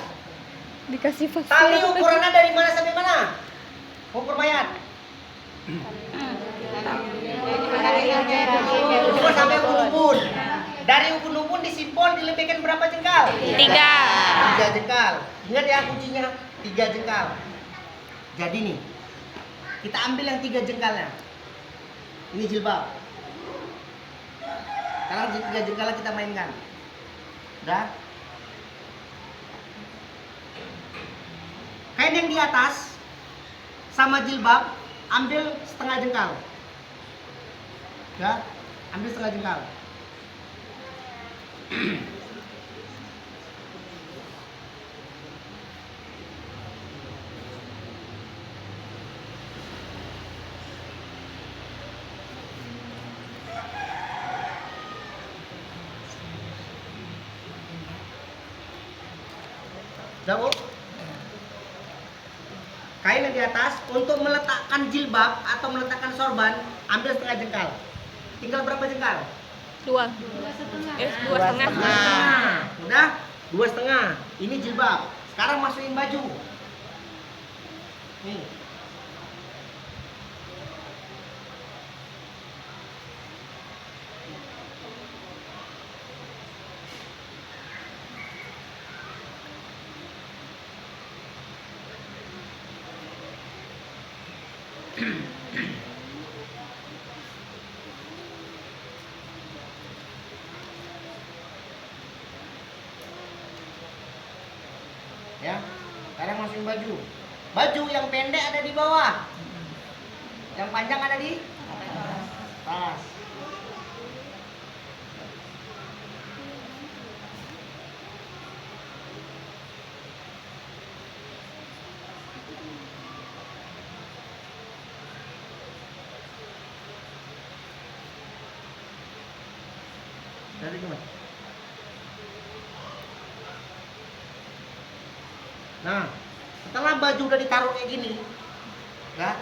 Dikasih vaksin. Tali ukurannya dari mana sampai mana? Ukur mayat. Ukur sampai ubun-ubun. Dari ubun-ubun disimpul dilebihkan berapa jengkal? 3 jengkal. Ingat ya kuncinya 3 jengkal. Jadi nih, kita ambil yang 3 jengkalnya. Ini jilbab. Sekarang 3 jengkalnya kita mainkan. Udah? Kain yang di atas sama jilbab ambil setengah jengkal. Ya, ambil setengah jengkal. Udah Bu? Kain yang di atas untuk meletakkan jilbab atau meletakkan sorban ambil setengah jengkal. Tinggal berapa jengkal? 2 2,5. Nah, udah 2,5. Ini jilbab. Sekarang masukin baju. Nih. Ya, sekarang masukin baju. Baju yang pendek ada di bawah, yang panjang ada di atas. Dari gimana? Nah, setelah baju udah ditaruh kayak gini, ya,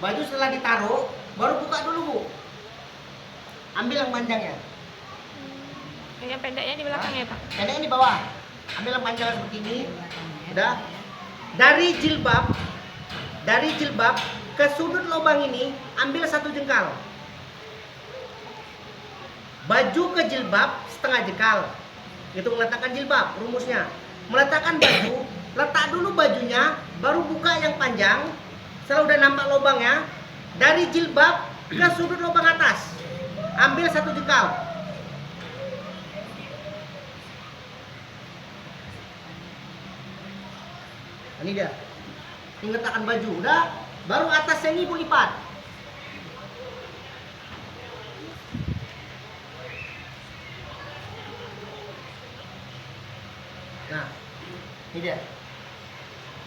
baju setelah ditaruh, baru buka dulu Bu. Ambil yang panjangnya. Yang pendeknya di belakang ya, Pak? Pendeknya di bawah. Ambil yang panjang seperti ini. Udah. Dari jilbab ke sudut lubang ini ambil 1 jengkal. Baju ke jilbab setengah jengkal. Itu meletakkan jilbab, rumusnya. Meletakkan baju, letak dulu bajunya, baru buka yang panjang. Setelah udah nampak lubangnya, dari jilbab ke sudut lubang atas, ambil 1 jengkal. Ini dia. Ini letakkan baju, udah. Baru atasnya ini ibu lipat. Nah, ini dia.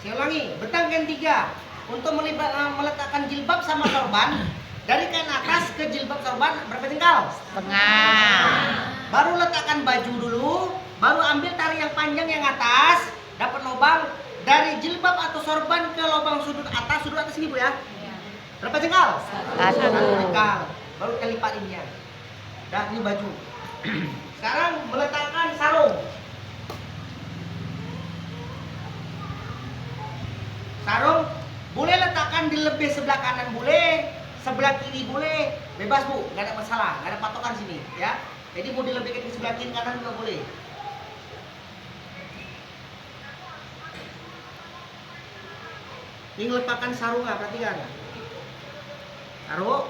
Saya ulangi, betangkan 3 untuk meletakkan jilbab sama sorban dari kain atas ke jilbab sorban berapa jengkal? Setengah. Baru letakkan baju dulu, baru ambil tali yang panjang yang atas, dapat lubang dari jilbab atau sorban ke lubang sudut atas ini Bu ya. Berapa jengkal? 1. 1 jengkal. Baru kita lipat ini ya. Dah, ini baju. Sekarang meletakkan sarung. Sarung boleh letakkan di lebih sebelah kanan boleh, sebelah kiri boleh, bebas Bu, nggak ada masalah, nggak ada patokan sini ya. Jadi mau dilebihkan di sebelah kiri kanan juga boleh. Ini letakkan sarung nggak, perhatikan. Sarung.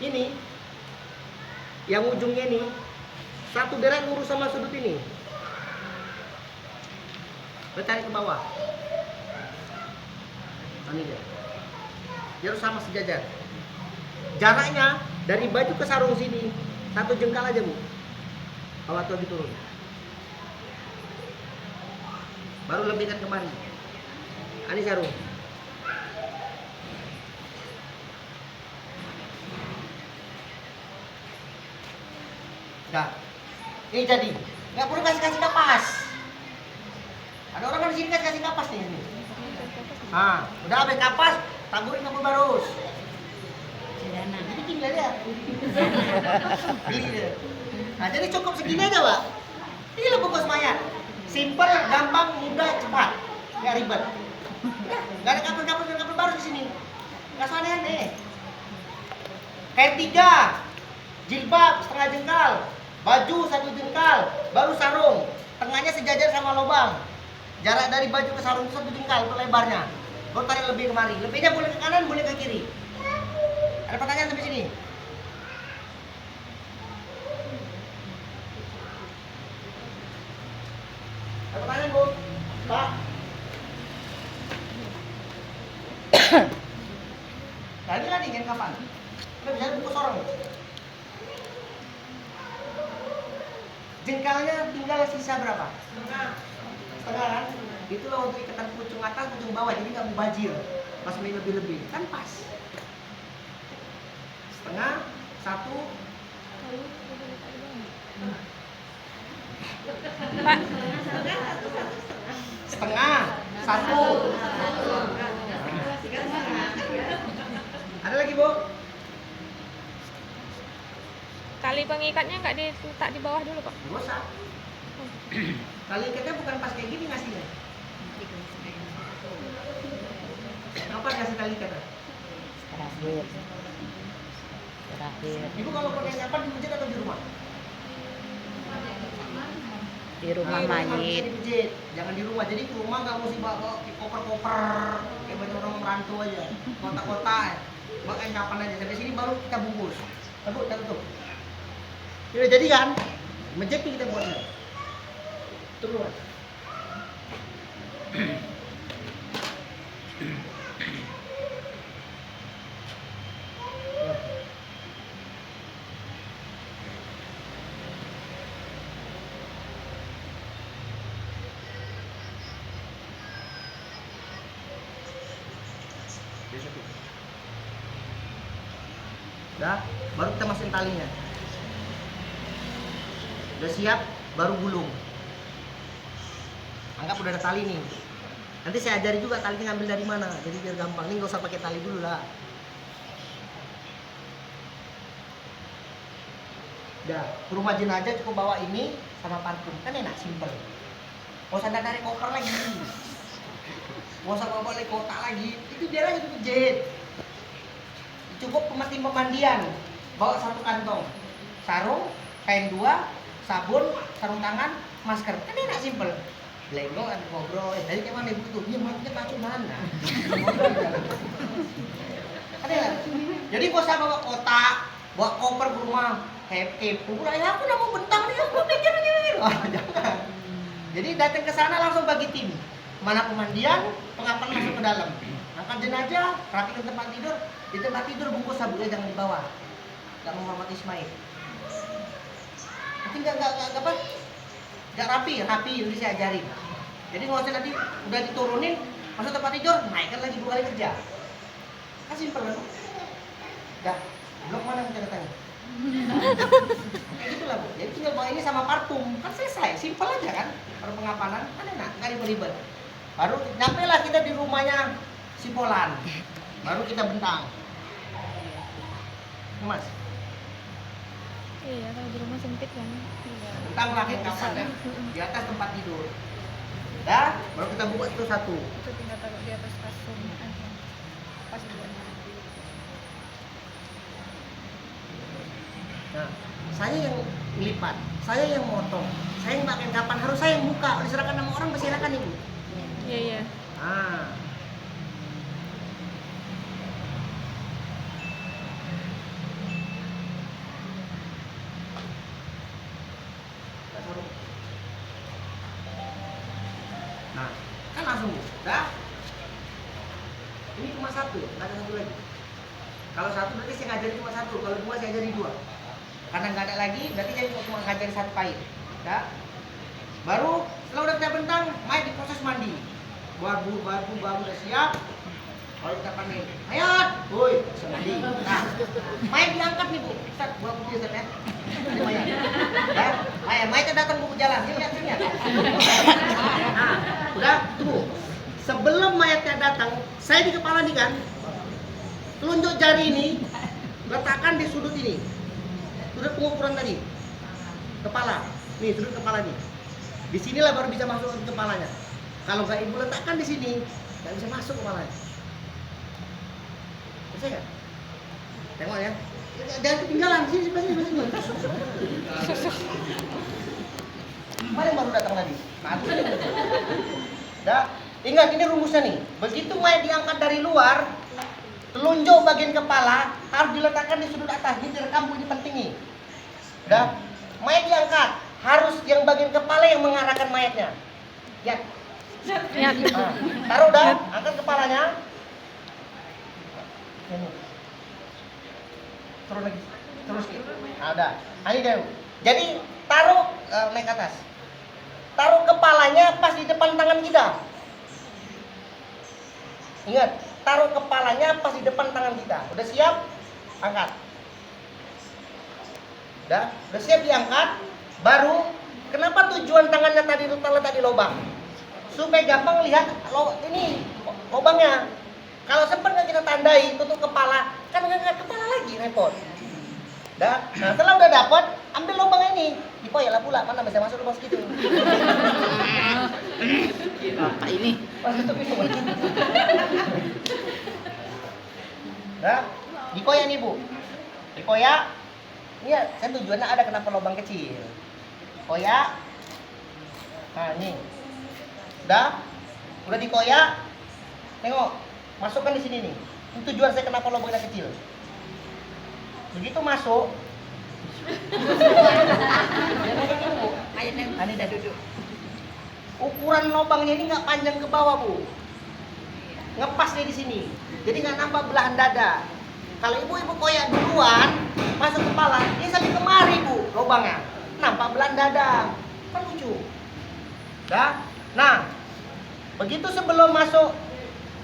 Ini yang ujungnya ini satu deret lurus sama sudut ini. Tarik ke bawah. Ini dia. Dia harus sama sejajar. Jaraknya dari baju ke sarung sini 1 jengkal aja Bu. Awat lagi turun. Baru lebihkan kemari. Ini sarung. Nah, ini jadi. Nggak perlu kasih kapas. Ada orang kan di sini kasih kapas nih ini. Ah, udah habis kapas, taburin kabel barus. Sederhana. Jadi gini aja. Beli dia. Nah, jadi cukup segini aja, Pak. Ini lo bungkus mayat. Simple, gampang, mudah, cepat. Nggak ribet. Nggak ada kabel barus di sini. Nggak usah aneh-aneh. Kain 3, jilbab setengah jengkal, baju 1 jengkal, baru sarung. Tengahnya sejajar sama lubang. Jarak dari baju ke sarung itu 1 jengkal untuk lebarnya. Baru tarik lebih kemari. Lebihnya boleh ke kanan, boleh ke kiri. Ada pertanyaan sampai sini? Ada pertanyaan Bu? Pak? Tadi lah ingin kapan? Kita bisa bungkus orang. Jengkalnya tinggal sisa berapa? Setengah kan? Itulah untuk ikatan pucung atas, pucung bawah, jadi nggak mubazir. Pas main lebih-lebih, kan pas. Setengah, 1. Pak, Setengah, 1. Ada lagi Bu? tali pengikatnya nggak diletak di bawah dulu Pak? Nggak usah. Tali ikatnya bukan pas kayak gini ngasihnya. Apa kasih tali ikat? Terakhir. Ibu kalau pakai kapan di masjid atau di rumah? Di rumah Di rumah bisa mayit. di masjid. Jangan di rumah. Jadi ke rumah nggak mesti bawa koper-koper kayak banyak orang merantau aja. Kotak-kotak. Pakai kapan aja. Sampai sini baru kita bungkus. Aduh, tutup. Udah jadi kan? Masjid tuh kita buatnya. Terus. Udah, baru kita masukin talinya. Udah siap, baru gulung. Anggap udah ada tali nih. Nanti saya ajari juga talinya ngambil dari mana, jadi biar gampang. Ini nggak usah pakai tali dulu lah. Udah, ke rumah jenazah cukup bawa ini sama parfum, kan enak, simpel. Nggak usah dari koper lagi. Nggak usah bawa balik kotak lagi. Itu biar aja di masjid. Cukup pemandian, bawa 1 kantong, sarung, kain 2, sabun, sarung tangan, masker, kan enak simpel. Lenggok kan ngobrol, dari kayak mana ibu tuh? Iya matinya pacu mana? Ngobrol jalan. Ada nggak? Jadi gak usah bawa kotak, bawa koper ke rumah, kepo. Ya aku udah mau bentang nih, aku mikir. Jangan. Jadi datang ke sana langsung bagi tim. Mana pemandian, pengapalan masuk ke dalam. Angkat jenazah, rapikan tempat tidur. Di tempat tidur bungkus sabuknya jangan dibawa. Gak menghormati Ismail. Nanti gak rapi udah saya ajarin. Jadi nggak usah nanti udah diturunin masuk tempat tidur, naikkan lagi 2 kali kerja. Kan simpel kan? Dah, blok mana yang tanya? Kayak gitulah Bu. Jadi tinggal bawa ini sama parfum, kan selesai, simpel aja kan? Baru pengapalan, kan enak, nggak ribet-ribet. Baru nyampe lah kita di rumahnya si Polan, baru kita bentang. Ini Mas, Iya, kalau di rumah sempit kan. bentang lagi kapan ya? Di atas tempat tidur. Dah, baru kita buka itu satu. Itu tinggal taruh di atas kasur aja. Pas buat. Nah, saya yang lipat, saya yang motong, saya yang pakai kapan, harus saya yang buka. Diserahkan sama orang, silakan Ibu. Iya, iya. Ah. Nah, kan langsung, dah. Ini cuma satu, nggak ada satu lagi. Kalau satu berarti saya ngajari cuma satu, kalau 2 saya ajari 2. Karena nggak ada lagi, berarti saya cuma ngajari 1 pahit. Dah. Baru setelah udah kita bentang, main di proses mandi. Bambu udah siap. Kalau kita panen, Mayat, woi, bisa mandi. Nah, Mayat diangkat nih Bu. Ustaz, buat putih Ustaz ya. Ini Mayat. Ya, Mayatnya datang Bu ke jalan. Sini lihat, sini lihat. Nah, udah tunggu. Sebelum mayatnya datang, saya di kepala nih kan. Telunjuk jari ini letakkan di sudut ini. Sudut pengukuran tadi. Kepala. Nih, sudut kepala nih. Di sinilah baru bisa masuk ke kepalanya. Kalau nggak Ibu letakkan di sini, nggak bisa masuk kepalanya. Bisa nggak? Tengok ya. Jangan ketinggalan. Sini. Mana yang baru datang tadi? Dah. Ingat ini rumusnya nih. Begitu mayat diangkat dari luar, telunjuk bagian kepala harus diletakkan di sudut atas. Ini direkam Bu, ini penting nih. Dah. Mayat diangkat, harus yang bagian kepala yang mengarahkan mayatnya. Ya. Ya. Nah, taruh dah, angkat kepalanya. Ini. Turun lagi. Terus gitu. Nah, udah. Ini deh. Jadi taruh naik ke atas. Taruh kepalanya pas di depan tangan kita. Ingat, taruh kepalanya pas di depan tangan kita. Udah siap? Angkat. Udah siap diangkat. Baru, kenapa tujuan tangannya tadi letak di lubang? Supaya gampang lihat ini lubangnya. Kalau sempat nggak kita tandai tutup kepala, kan nggak kepala lagi repot. Nah, setelah udah dapat, ambil lubang ini. Dipoyalah pula, mana bisa masuk lubang segitu. Apa ini? Pas tutup itu. Nah, dikoyak nih Bu. Dikoyak. Ini ya, kan tujuannya ada kenapa lubang kecil. Koyak. Nah, ini. Udah dikoyak. Tengok, masukkan di sini nih. Ini tujuan saya kenapa lubangnya kecil. Begitu masuk. Ini dah duduk. Ukuran lubangnya ini nggak panjang ke bawah Bu. Ngepas nih di sini. Jadi nggak nampak belahan dada. Kalau ibu koyak duluan, masuk kepala, dia sampai kemari Bu, lubangnya. Nampak belahan dada. Kan lucu. Nah, begitu sebelum masuk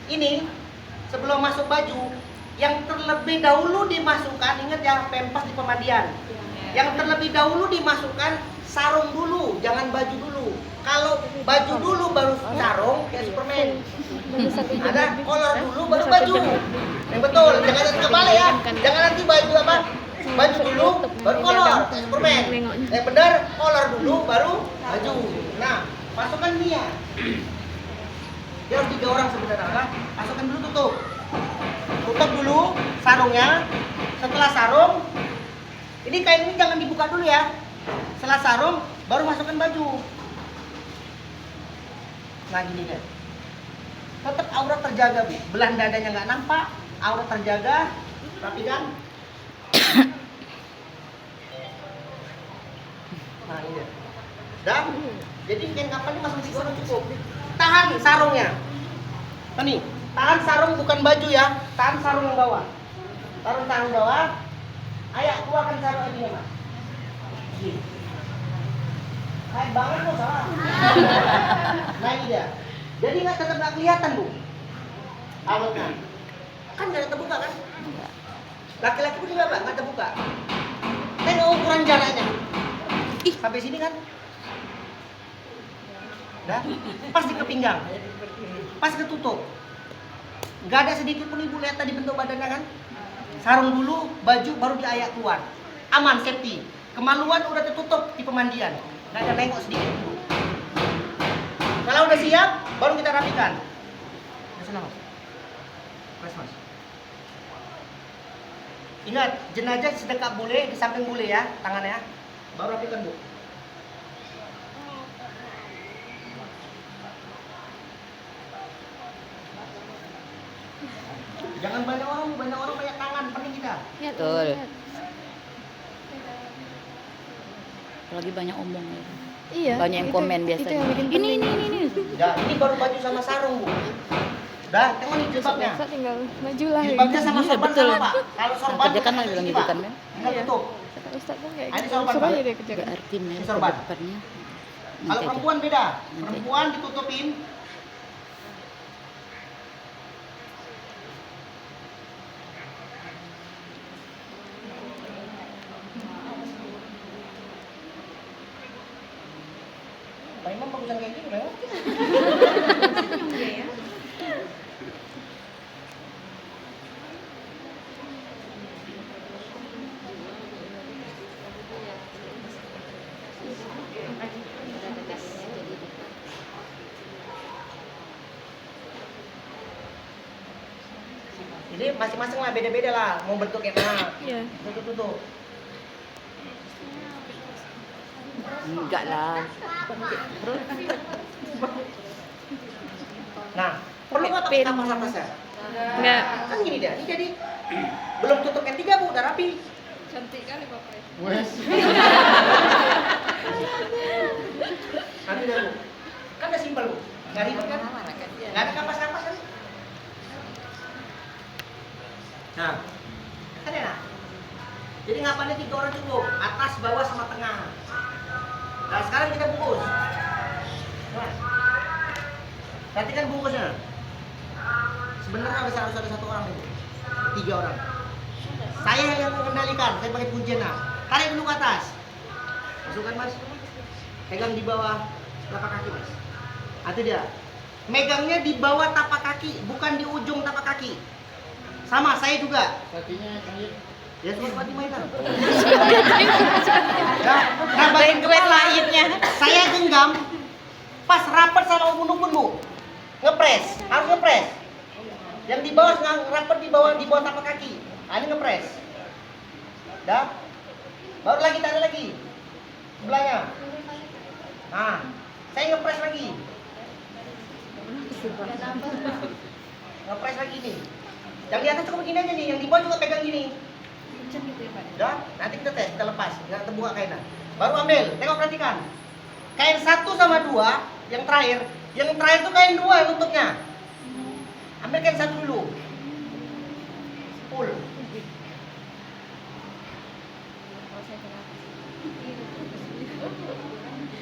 ini, sebelum masuk baju, yang terlebih dahulu dimasukkan, ingat ya, pempas di pemandian. Yang terlebih dahulu dimasukkan sarung dulu, jangan baju dulu. Kalau baju dulu baru sarung, kayak Superman. Ada kolor dulu baru baju. Yang betul, jangan nanti kebalik ya. Jangan nanti baju apa? Baju dulu baru kolor, kayak Superman. Yang benar kolor dulu baru baju. Nah, masukkan Mia. Dia harus 3 orang sebenarnya. Kan? Masukkan dulu tutup. Tutup dulu sarungnya. Setelah sarung, ini kain ini jangan dibuka dulu ya. Setelah sarung, baru masukkan baju. Nah gini deh. Tetap aurat terjaga Bu. Belahan dadanya nggak nampak, aurat terjaga, rapi kan? Nah ini. Dan Jadi kain kafan ini masuk 3 orang cukup. Tahan sarungnya. Nih, tahan sarung bukan baju ya. Tahan sarung yang bawah. Taruh sarung bawah. Ayo keluarkan sarung ini, Mas. Gini. Kayak banget kok salah. Nah ini dia. Jadi tetap nggak kelihatan bu. Awalnya kan nggak terbuka kan? Laki-laki pun juga nggak terbuka. Tengok ukuran jaraknya. Sampai sini kan? Dah, pas di kepinggang, pas ketutup. Nggak ada sedikit pun ibu lihat tadi bentuk badannya kan? Sarung dulu, baju baru diayak keluar. Aman, safety. Kemaluan udah tertutup di pemandian. Nggak ada nengok sedikit dulu. Kalau udah siap, baru kita rapikan. Sana, Mas. Mas. Ingat, jenazah sedekap boleh, di samping boleh ya, tangannya. Baru rapikan, Bu. Jangan banyak orang banyak tangan, pening kita. Betul. Lagi banyak omong ya. Iya. Banyak yang komen Itu biasanya. yang bikin Ini. Ya, ini baru baju sama sarung, Bu. Dah, tengok nih jilbabnya. Besok tinggal maju lah. Jilbabnya sama Iya, sorban betul. sama, Pak. Kalau sorban Kerja kan lagi bilang gitu kan, Men? Tinggal tutup. Kata Ustaz pun kayak Ini gitu. sorban, Suruh Pak. aja dia kerjakan. Berarti men Sorban. depannya. Kalau perempuan beda. Perempuan ditutupin. Pak Imam bagusan kayak gini, Pak Imam. Jadi masing-masing lah beda-beda lah mau bentuk kayak mana. Iya. Tutup. Enggak lah. Nah, perlu nggak pakai kamar atasnya? Enggak. Kan gini dia, ini jadi belum tutup yang 3 Bu, udah rapi. Cantik kali Bapak. Wes. Nanti dah Bu. Kan udah simpel Bu, nggak ribet kan? Nggak ada kapas-kapas kan? Nah, kan enak. Jadi ngapainnya 3 orang cukup, atas, bawah, sama tengah. Nah sekarang kita bungkus. Mas, perhatikan bungkusnya. Sebenarnya harus ada 1 orang itu, 3 orang. Saya yang mengendalikan, saya pakai pujian. Tarik dulu ke atas. Masukkan Mas. Pegang di bawah telapak kaki Mas. Itu dia. Megangnya di bawah tapak kaki, bukan di ujung tapak kaki. Sama, saya juga. Kakinya kayak Ya sudah Fatimah itu. Nah, bagian lainnya. Saya genggam pas rapat sama ubun-ubun Bu. Ngepres, harus ngepres. Yang di bawah rapat di bawah tapak kaki. Ini ngepres. Dah. Baru lagi tak ada lagi. Sebelahnya. Nah, saya ngepres lagi. Ngepres lagi nih. Yang di atas cukup begini aja nih, yang di bawah juga pegang gini. Udah, nanti kita tes, kita lepas, nggak terbuka kainnya. Baru ambil, tengok perhatikan. Kain 1 sama 2, yang terakhir tuh kain 2 tutupnya. Ambil kain 1 dulu. Pull.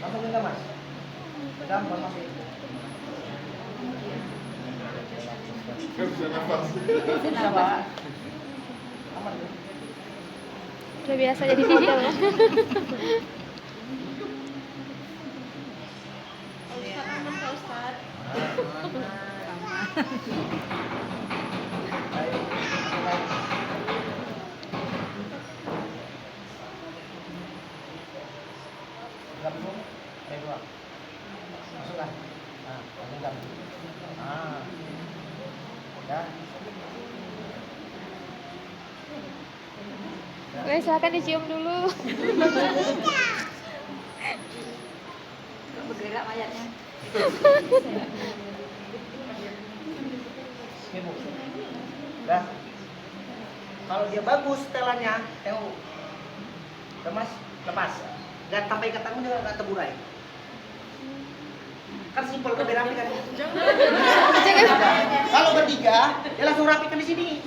Langsung genggam Mas. Genggam, baru masuk. nggak bisa nafas. Bisa Pak. Aman. Udah biasa jadi model. Gabung, saya 2. Masuklah. Nah, genggam. Ah. Ya. Oke, silakan dicium dulu. Bergerak mayatnya. Ini Bu. Dah. Kalau dia bagus setelannya, tengok. Udah Mas, lepas. Dan sampai ikatanmu juga nggak terburai. Kan simpel, lebih rapi kan? Kalau bertiga, dia langsung rapikan di sini.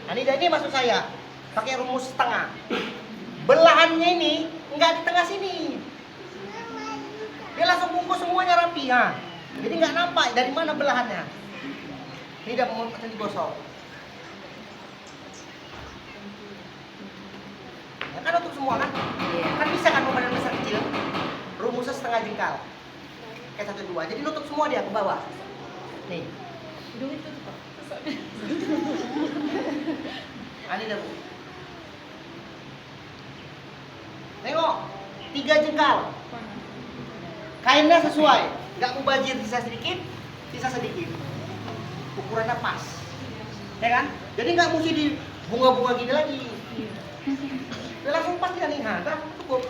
Nah, ini maksud saya, pakai rumus setengah. Belahannya ini nggak di tengah sini. Dia langsung bungkus semuanya rapi, ha. Jadi nggak nampak dari mana belahannya. Ini udah mau digosok. Ya kan untuk semua kan? Kan bisa kan mau badan besar kecil. Rumusnya setengah jengkal. Kayak 1, 2. Jadi nutup semua dia ke bawah. Nih. Ini dah. Tengok, 3 jengkal. Kainnya sesuai, nggak mubazir, sisa sedikit. Ukurannya pas, ya kan? Jadi nggak mesti di bunga-bunga gini lagi. Udah langsung pas dia nih, udah cukup.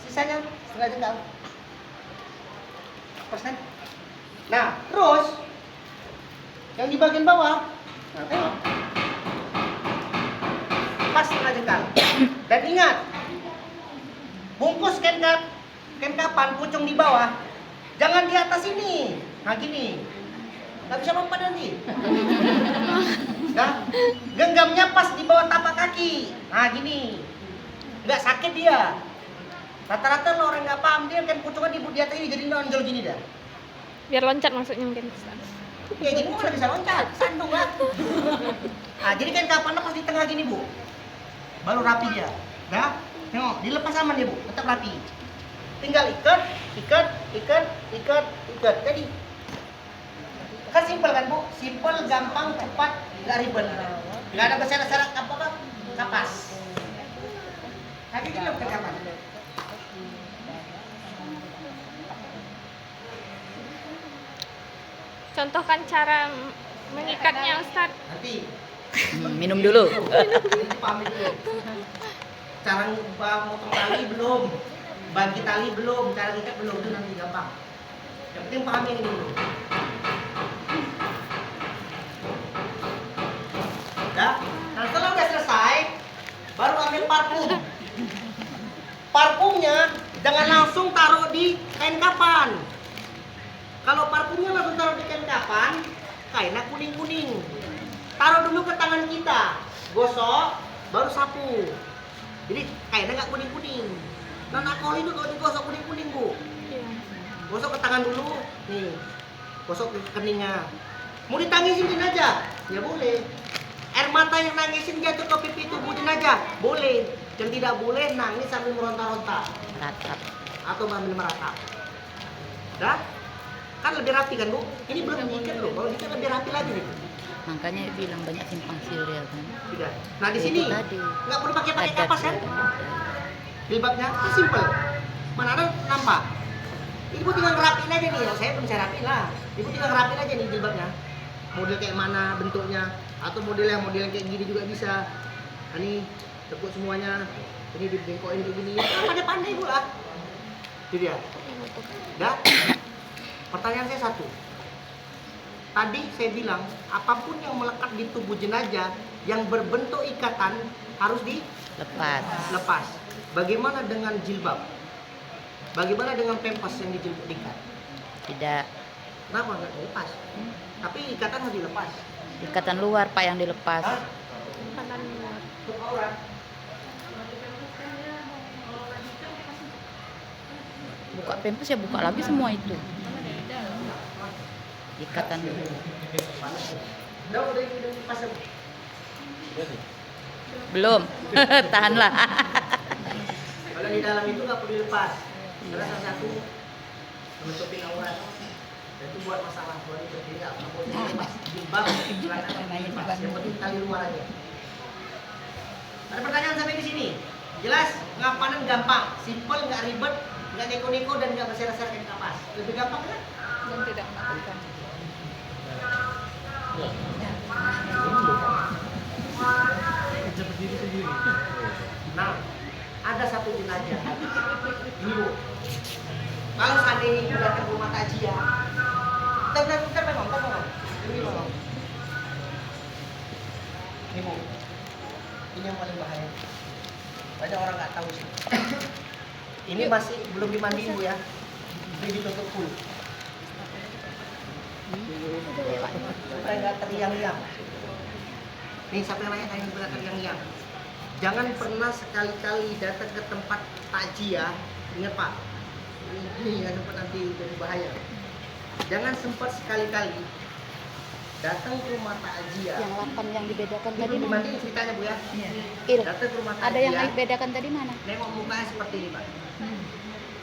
Sisanya setengah jengkal. Pas kan? Nah, terus yang di bagian bawah, nah, tengok. Pas setengah jengkal. Dan ingat, bungkus kapan pucung di bawah, jangan di atas ini. Nah gini, nggak bisa mempan nanti. Nah, genggamnya pas di bawah tapak kaki. Nah gini, nggak sakit dia. Rata-rata lo orang nggak paham, dia kan pucungan di atas ini jadi nonjol gini dah. Biar loncat maksudnya mungkin. Ya gini mana bisa loncat, sandung lah. Nah jadi kan kapannya pas di tengah gini bu, baru rapi dia. Dah, tengok dilepas aman dia bu, tetap rapi. Tinggal ikat. Jadi kan simpel kan bu, simpel, gampang, cepat, nggak ribet, nggak ada bersyarat-syarat apa kapas. Tapi kita bukan kapas. Contohkan cara mengikatnya Ustaz. Nanti Minum dulu. ini pamit dulu. Cara motong tali belum, bagi tali belum, cara ikat belum, itu nanti gampang. Yang penting pahami ini dulu. Nah, setelah udah selesai, baru ambil parfum. Parfumnya jangan langsung taruh di kain kapan. Kalau parfumnya langsung taruh di kain kapan, kainnya kuning-kuning. Taruh dulu ke tangan kita, gosok, baru sapu. Jadi kainnya nggak kuning-kuning. Nah, nakol itu kalau digosok kuning-kuning bu. Gosok ke tangan dulu, nih, gosok ke keningnya. Mau ditangisin aja, ya boleh. Air mata yang nangisin jatuh ke pipi tubuh jenazah, boleh. Yang tidak boleh nangis sambil meronta-ronta atau sambil meratap. Dah, kan lebih rapi kan bu? Ini belum diikat loh, kalau diikat lebih rapi lagi nih. Makanya bilang banyak simpang siur ya kan. Tidak. Nah di sini nggak perlu pakai Adat kapas kan? Jilbabnya kan simpel. Mana ada nampak? Ibu tinggal ngerapiin aja nih, ya. Saya belum saya rapiin lah. Ibu tinggal ngerapiin aja nih jilbabnya. Model kayak mana bentuknya, atau model yang kayak gini juga bisa. Nah, ini tekuk semuanya. Ini dibengkokin kayak gini. Pandai-pandai bu lah. Itu dia. Dah. Pertanyaan saya satu. Tadi saya bilang, apapun yang melekat di tubuh jenazah yang berbentuk ikatan harus dilepas. Bagaimana dengan jilbab? Bagaimana dengan pempas yang diikat? Tidak. Kenapa nggak dilepas? Tapi ikatan harus dilepas. Ikatan luar Pak yang dilepas. Hah? Ikatan luar. Untuk aurat. Buka pempes ya buka lagi semua itu. Ikatan dulu. Udah dilepas. Belum. Tahanlah. Kalau di dalam itu nggak perlu dilepas. Karena salah satu menutupin aurat. Dan itu buat masalah buat itu tidak boleh dilepas. Jilbab, celana dilepas. Yang penting tali luar aja. Ada pertanyaan sampai di sini? Jelas? Ngapain gampang, simple, nggak ribet, nggak neko-neko dan nggak bersyarat-syarat kayak kapas. Lebih gampang kan? Dan tidak melakukan. Nah, ada satu jenazah. Ini bu, kalau seandainya ibu datang ke rumah takziah, bentar memang. Ini memang. Ini bu, ini yang paling bahaya. Banyak orang nggak tahu sih. Ini masih belum dimandiin bu ya, ini ditutup full. Supaya nggak teriang-iang. Nih siapa yang nanya kayak nggak teriang-iang? Jangan pernah sekali-kali datang ke tempat takjiah. Ingat Pak, ini nggak sempat nanti jadi bahaya. Jangan sempat sekali-kali datang ke rumah takjiah. Yang 8 yang dibedakan Ini tadi belum mana? dimandiin ceritanya Bu ya. Il, Datang ke rumah ada yang takjiah. dibedakan tadi mana? Nengok mukanya seperti ini Pak.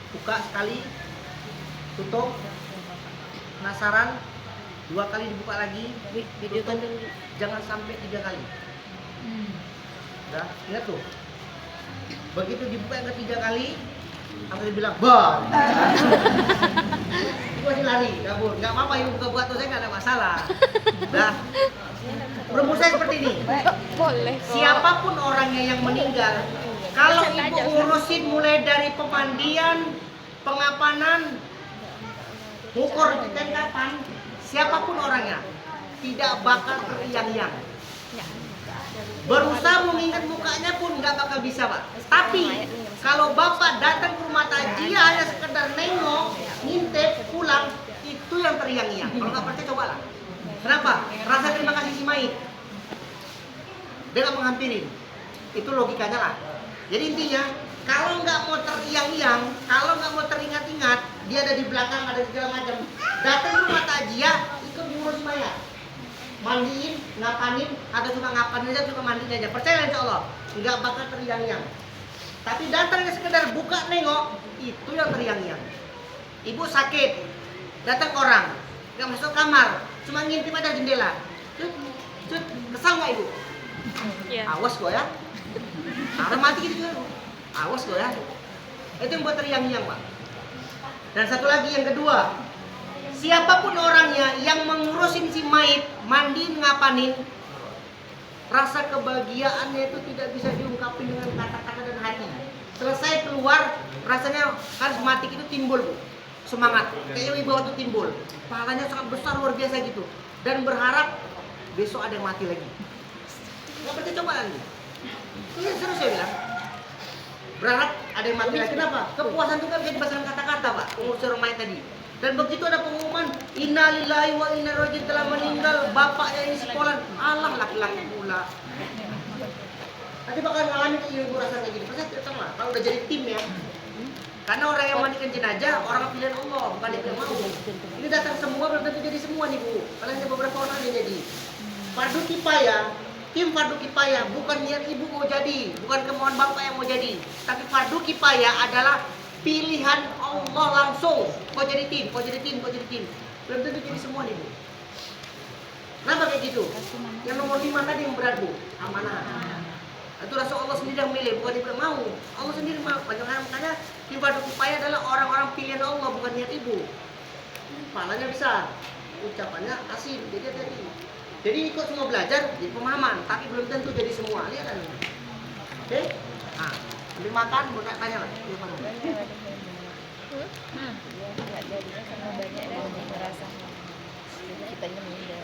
Buka sekali, tutup, penasaran, 2 kali dibuka lagi, Videokan tutup, dulu. jangan sampai 3 kali. Udah, ingat tuh. Begitu dibuka yang ketiga kali, harus dibilang bah. Itu masih lari, kabur. Nggak apa-apa ibu buka-buka tuh saya nggak ada masalah. Dah. Rumus saya seperti ini. Boleh kok. Siapapun orangnya yang meninggal, kalau ibu ngurusin mulai dari pemandian, pengapanan, ngukur dan kapan, siapapun orangnya tidak bakal teriang-iang. Berusaha mengingat mukanya pun nggak bakal bisa Pak. Tapi kalau Bapak datang ke rumah takjiah hanya sekedar nengok, ngintip, pulang, itu yang teriang-iang. Kalau nggak percaya cobalah. Kenapa? Rasa terima kasih si mayit. Dia nggak menghampirin. Itu logikanya lah. Jadi intinya, kalau nggak mau teriang-iang, kalau nggak mau teringat-ingat, dia ada di belakang, ada segala macam. Datang ke rumah takjiah, ikut diurus mayat. Mandiin, ngapanin, atau cuma ngapanin aja, cuma mandiin aja. Percaya insya Allah, nggak bakal teriang-iang. Tapi datangnya sekedar buka nengok, itu yang teriang-iang. Ibu sakit, datang orang, nggak masuk kamar, cuma ngintip aja jendela. Cut, kesal nggak ibu? Iya. Awas gua ya. Orang mati gitu kan. Awas gua ya. Itu yang buat teriang-iang Pak. Dan satu lagi yang kedua, siapapun orangnya yang mengurusin si mayit, mandiin, ngapanin, rasa kebahagiaannya itu tidak bisa diungkapin dengan kata-kata dan hati. Selesai keluar, rasanya karismatik itu timbul Bu. Semangat, kayak wibawa itu timbul. Pahalanya sangat besar, luar biasa gitu. Dan berharap besok ada yang mati lagi. Nggak percaya coba lagi. Ini serius saya bilang. Berharap ada yang mati lagi. Kenapa? Kepuasan itu kan bisa dibahas kata-kata Pak. Pengurus orang mayat tadi. Dan begitu ada pengumuman innalillahi wa inna ilaihi raji'un telah meninggal bapaknya ini sekolah, Allah laki-laki pula. Nanti bakal ngalamin kayak ibu rasa kayak gini. Pasti tidak lah. Kalau udah jadi tim ya. Karena orang yang mandikan jenazah orang pilihan Allah, bukan yang mau. Ini datang semua belum tentu jadi semua nih Bu. Paling hanya beberapa orang yang jadi. Fardu kifayah, tim fardu kifayah bukan niat ibu mau jadi, bukan kemauan bapak yang mau jadi. Tapi fardu kifayah adalah pilihan Allah langsung. Kau jadi tim, kau jadi tim, kau jadi tim. Belum tentu jadi semua nih Bu. Kenapa kayak gitu? Yang nomor 5 tadi yang berat Bu, amanah. Itu rasa Allah sendiri yang milih, bukan dia mau. Allah sendiri mau. Makanya tim fardu kifayah adalah orang-orang pilihan Allah, bukan niat ibu. Pahalanya besar, ucapannya asin. Jadi ikut semua belajar, jadi pemahaman, tapi belum tentu jadi semua. Lihat kan? Oke? Nah, ambil makan, mau tanya lah. Jadinya sama banyak dan ngerasa kitanya meninggal.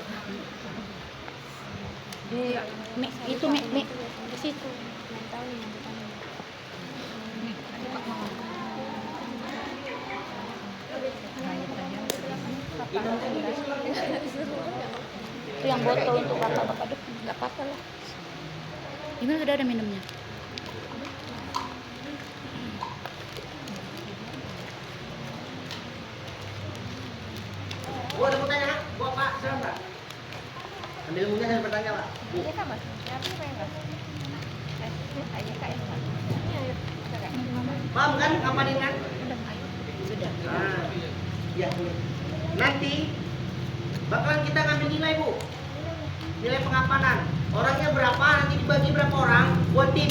Itu di situ. Itu yang botol untuk bapak-bapak deh, nggak apa-apa lah. Gimana sudah ada minumnya? Gua ada mau tanya, gua Pak, silakan Pak. Ambil ilmunya saya bertanya Pak. Bu. Iya Kak Mas, siapa yang Mas? Ayo Kak ya Mas. Paham kan ngapain kan? Sudah. Nah, ya. Nanti bakalan kita ngambil nilai Bu. Nilai pengapanan. Orangnya berapa, nanti dibagi berapa orang buat tim.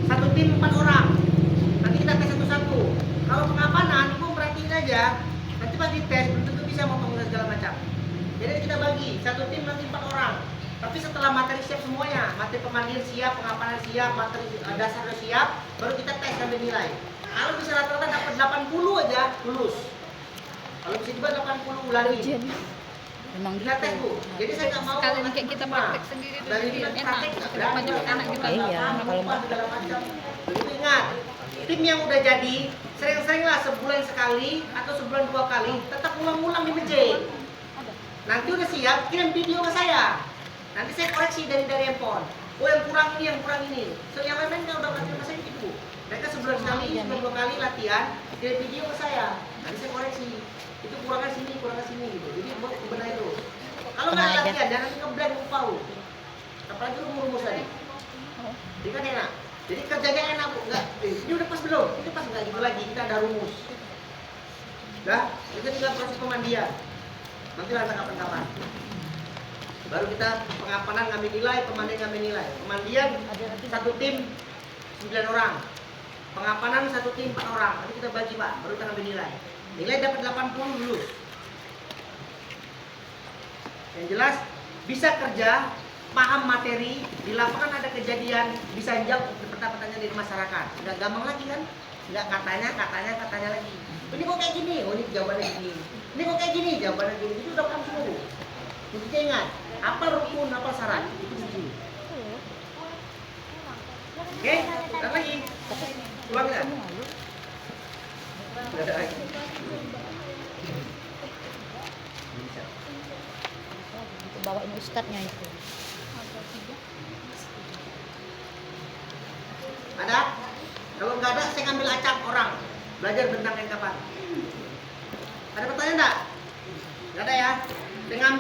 Satu tim 4 orang. Nanti kita tes satu-satu. Kalau pengapanan, Ibu perhatiin aja. Nanti pas dites belum tentu bisa ngomong segala macam. Jadi kita bagi satu tim nanti 4 orang. Tapi setelah materi siap semuanya, materi pemandian siap, pengapanan siap, materi dasar udah siap, baru kita tes ambil nilai. Kalau bisa rata-rata dapat 80 aja lulus. Kalau bisa juga 80 ulangi. Memang Kita tes Bu. Jadi saya nggak mau Sekalian kayak kita praktek sendiri dulu dari biar kita enak. praktek nggak Kenapa berani, juga anak kita Iya, kalau lupa segala macam. Begitu ingat, tim yang udah jadi sering-seringlah sebulan sekali atau sebulan 2 kali tetap ulang-ulang di masjid. Nanti udah siap, kirim video ke saya. Nanti saya koreksi dari handphone. Oh yang kurang ini. So yang lain kan udah latihan saya itu. Mereka sebulan sekali, dua kali latihan, kirim video ke saya. Nanti saya koreksi. Itu kurangnya sini gitu. Jadi buat benar itu. Kalau nggak ada latihan, jangan nanti ngeblank lupa. Apalagi rumus tadi. Jadi kan enak. Jadi kerjanya enak bu. Enggak, ini udah pas belum? Itu pas nggak gitu lagi. Kita ada rumus. Dah, itu tinggal proses pemandian. Nanti lah kapan-kapan. Baru kita pengapanan ngambil nilai, pemandian ngambil nilai. Pemandian satu tim 9 orang. Pengapanan satu tim 4 orang. Nanti kita bagi pak, baru kita ngambil nilai. Nilai dapat 80 lulus. Yang jelas bisa kerja, paham materi, di lapangan ada kejadian, bisa jawab pertanyaan dari masyarakat. Udah gampang lagi kan? Enggak katanya lagi. Ini kok kayak gini? Oh ini jawabannya gini. Ini kok kayak gini? Jawabannya gini. Itu udah paham semua. Intinya ingat, apa rukun, apa syarat. Itu begini. Oke, udah lagi. Ulang ya? Udah ada lagi. Bawain ustadznya itu. Ada? Kalau nggak ada, saya ngambil acak orang belajar tentang kapan. Ada pertanyaan nggak? Nggak ada ya? Saya ngambil